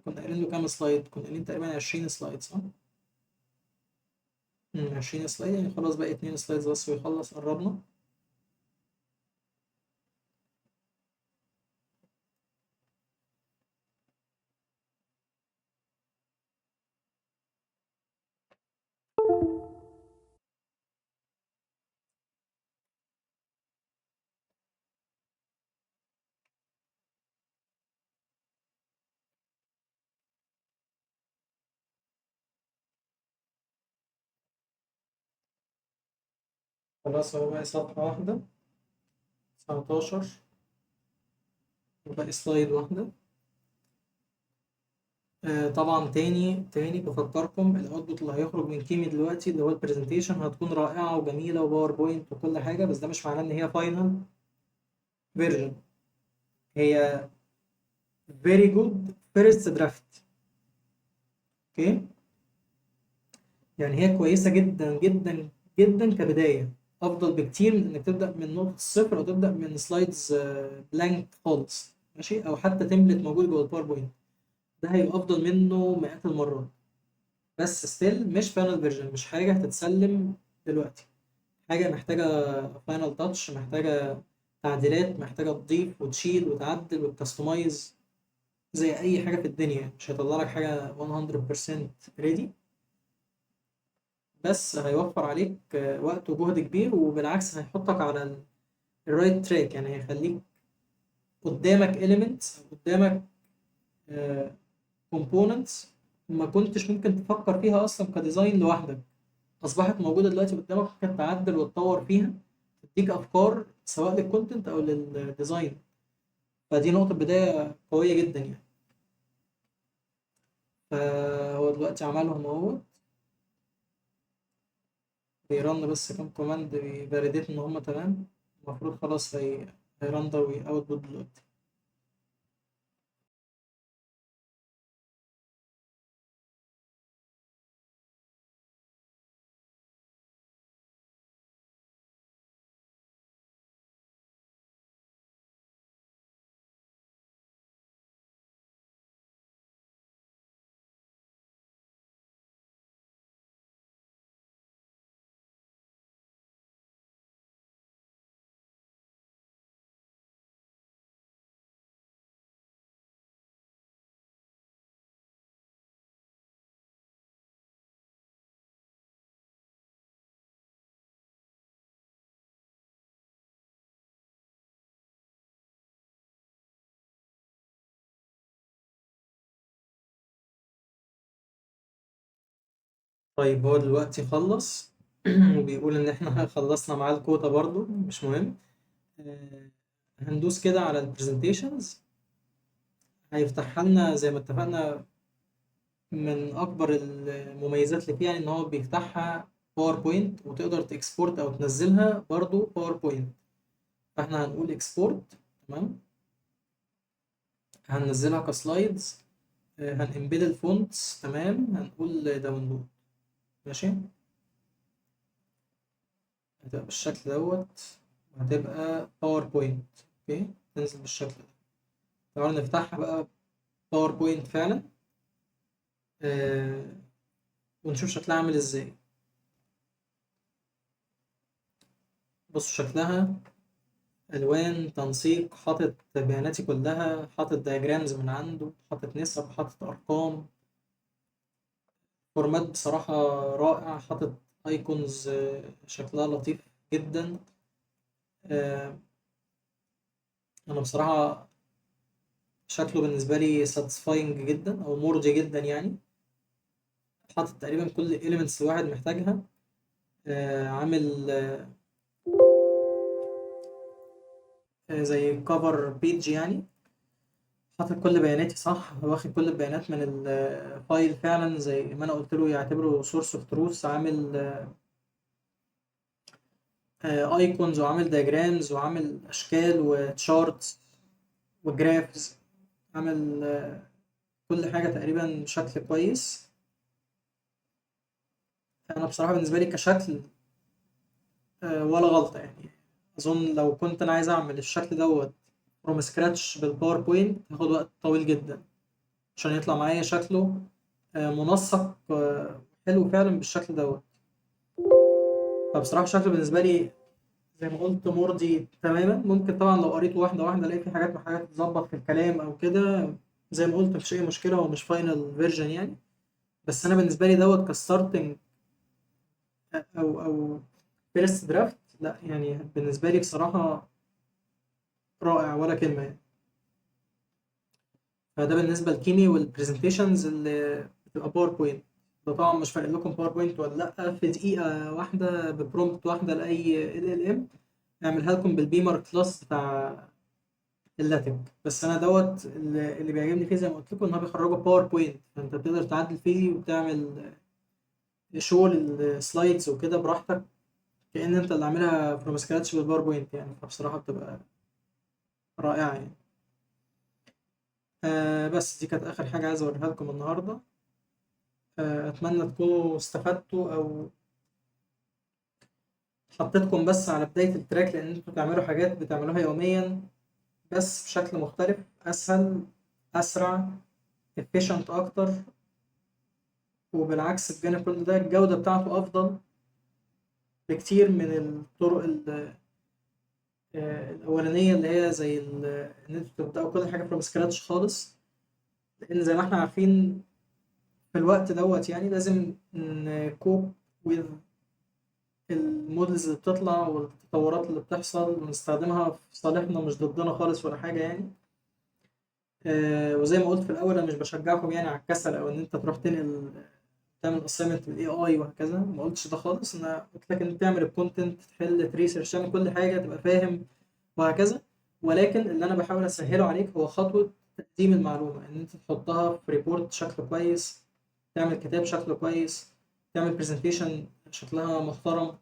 كنا قايلين له كام سلايد؟ كنا قايلين تقريبا 20 سلايد صح؟ 20 سلايد يعني. خلاص باقي 2 سلايدز بس ويخلص، قربنا. خلاص هو باقي صفحة واحدة، 19، وباقي سلايد واحدة. طبعا تاني بفكركم الاوتبوت اللي هيخرج من كيمي دلوقتي اللي هو البرزنتيشن هتكون رائعة وجميلة وباوربوينت وكل حاجة، بس ده مش معناه ان هي فاينل فيرجن. هي very good first draft. اوكي. يعني هي كويسة جدا جدا جدا كبداية، أفضل بكتير من إنك تبدأ من نقطة الصفر أو تبدأ من سلايدز بلانك خالص، ماشي، أو حتى تمبلت موجود جوه الباوربوينت. ده هيبقى أفضل منه مئات المرات. بس ستيل مش فاينل فيرجن، مش حاجة هتتسلم دلوقتي، حاجة محتاجة فاينل تاتش، محتاجة تعديلات، محتاجة تضيف وتشيل وتعدل وتكستمايز زي أي حاجة في الدنيا. مش هيطلع لك حاجة 100% ريدي، بس هيوفر عليك وقت وجهد كبير، وبالعكس هيحطك على الرايت تراك، يعني هيخليك قدامك elements، قدامك components ما كنتش ممكن تفكر فيها أصلا كديزاين لوحدك، أصبحت موجودة دلوقتي قدامك، ممكن تعدل وتطور فيها، تديك أفكار سواء للكونتنت أو للديزاين. فدي نقطة بداية قوية جدا يعني. فهو دلوقتي عملهم اهو، بيرن بس كام كوماند بيفاليديت ان هما تمام. المفروض خلاص هيرندر ويأوتبوت دلوقتي. طيب هو دلوقتي خلص وبيقول ان احنا خلصنا معاه الكوتا برضو، مش مهم. آه، هندوس كده على البرزنتيشنز، هيفتحها لنا زي ما اتفقنا. من اكبر المميزات اللي فيها ان هو بيفتحها باوربوينت، وتقدر تكسبورت او تنزلها برضو باوربوينت. فاحنا هنقول اكسبورت، تمام، هننزلها كسلايدز، هنمبيد الفونتس، تمام، هنقول داونلود، ماشي. هتبقى بالشكل دوت، هتبقى باوربوينت، اوكي، تنزل بالشكل ده. تعالوا نفتحها بقى باوربوينت فعلا، آه ونشوف شكلها عامل ازاي. بصوا شكلها، الوان، تنسيق، حاطط بياناتي كلها، حاطط دياجرامز من عنده، حاطط نسب، حاطط ارقام، فورمات بصراحة رائع، حاطط ايكونز شكلها لطيف جدا. آه انا بصراحة شكله بالنسبة لي satisfying جدا أو مرضي جدا يعني. حاطط تقريبا كل elements الواحد محتاجها. عامل زي cover page يعني، حاطط كل بياناتي صح، واخد كل البيانات من الفايل فعلا زي ما أنا قلت له يعتبره source of truth. عامل ايكونز، وعامل diagrams، وعامل أشكال وتشارتس وجرافز، عامل كل حاجة تقريبا بشكل كويس. أنا بصراحة بالنسبة لي كشكل ولا غلطة يعني. أظن لو كنت أنا عايز أعمل الشكل دوت فروم سكراتش بالباوربوينت هاخد وقت طويل جدا عشان يطلع معايا شكله منسق حلو فعلا بالشكل دوت. فبصراحة شكله بالنسبة لي زي ما قلت مرضي تماما. ممكن طبعا لو قريت واحدة واحدة ألاقي في حاجات محتاجة تتظبط في الكلام أو كده، زي ما قلت مفيش أي مشكلة، هو مش فاينل فيرجن يعني. بس أنا بالنسبة لي دوت كستارتنج أو فيرست درافت، لا يعني بالنسبة لي بصراحة رائع ولا كلمة يعني. فده بالنسبة لكيمي والبرزنتيشنز اللي بتبقى باوربوينت. ده طبعا مش فارق لكم باوربوينت ولا لأ، في دقيقة واحدة ببرومبت واحدة لأي LLM اعملها لكم بالبيمر كلاس بتاع اللاتك. بس أنا دوت اللي بيعجبني فيه زي ما قلت لكم إن هو بيخرجه باوربوينت، فأنت بتقدر تعدل فيه وتعمل شو السلايدز وكده براحتك، كأن أنت اللي عاملها فروم سكراتش بالباوربوينت يعني. فبصراحة بتبقى رائعة يعني. بس دي كانت آخر حاجة عايز أوريها لكم النهاردة. أتمنى تكونوا استفدتوا أو حطيتكم بس على بداية التراك، لأن انتوا بتعملوا حاجات بتعملوها يوميا بس بشكل مختلف، أسهل، أسرع، efficient أكتر. وبالعكس بجانب كل ده الجودة بتاعته أفضل بكتير من الطرق الأولانية اللي هي زي إن انتوا تبدأوا كل حاجة from scratch خالص. لأن زي ما احنا عارفين في الوقت دوت يعني لازم نكوب with المودلز اللي بتطلع والتطورات اللي بتحصل ونستخدمها في صالحنا مش ضدنا خالص ولا حاجة يعني. وزي ما قلت في الأول أنا مش بشجعكم يعني على الكسل أو إن أنت تروح تعمل assignment بالاي اي وهكذا، ما قلتش ده خالص. انا قلت لك ان تعمل الكونتنت، تحل تريسيرش، تعمل كل حاجه تبقى فاهم وهكذا. ولكن اللي انا بحاول اسهله عليك هو خطوه تقديم المعلومه، ان انت تحطها في ريبورت شكله كويس، تعمل كتاب شكله كويس، تعمل برزنتيشن شكلها محترم.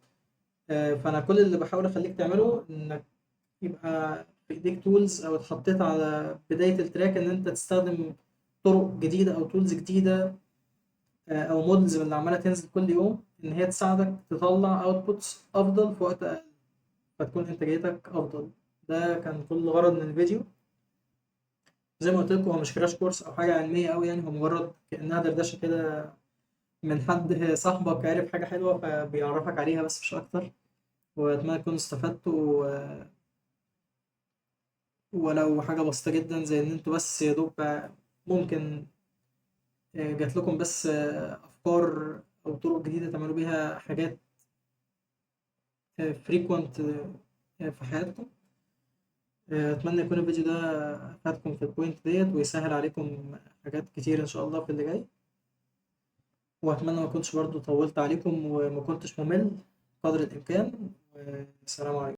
فانا كل اللي بحاول اخليك تعمله انك يبقى في ايديك تولز او اتحطيت على بدايه التراك ان انت تستخدم طرق جديده او تولز جديده او مودلز من اللي عماله تنزل كل يوم، ان هي تساعدك تطلع اوتبوتس افضل في وقت اقل، فتكون انتاجيتك افضل. ده كان كل غرض من الفيديو. زي ما قلت لكم هو مش كراش كورس او حاجه علميه قوي يعني، هو مجرد كانها دردشه كده من حد صاحبك عارف حاجه حلوه فبيعرفك عليها بس مش اكتر. واتمنى تكونوا استفدتوا ولو حاجه بسيطه جدا زي ان انتوا بس يا دوب ممكن جات لكم بس افكار او طرق جديده تعملوا بيها حاجات frequent في حياتكم. أتمنى يكون الفيديو ده فاتكم في البوينت ديت ويسهل عليكم حاجات كتير إن شاء الله في اللي جاي. وأتمنى ما كنتش برضو طولت عليكم وما كنتش ممل قدر الإمكان. والسلام عليكم.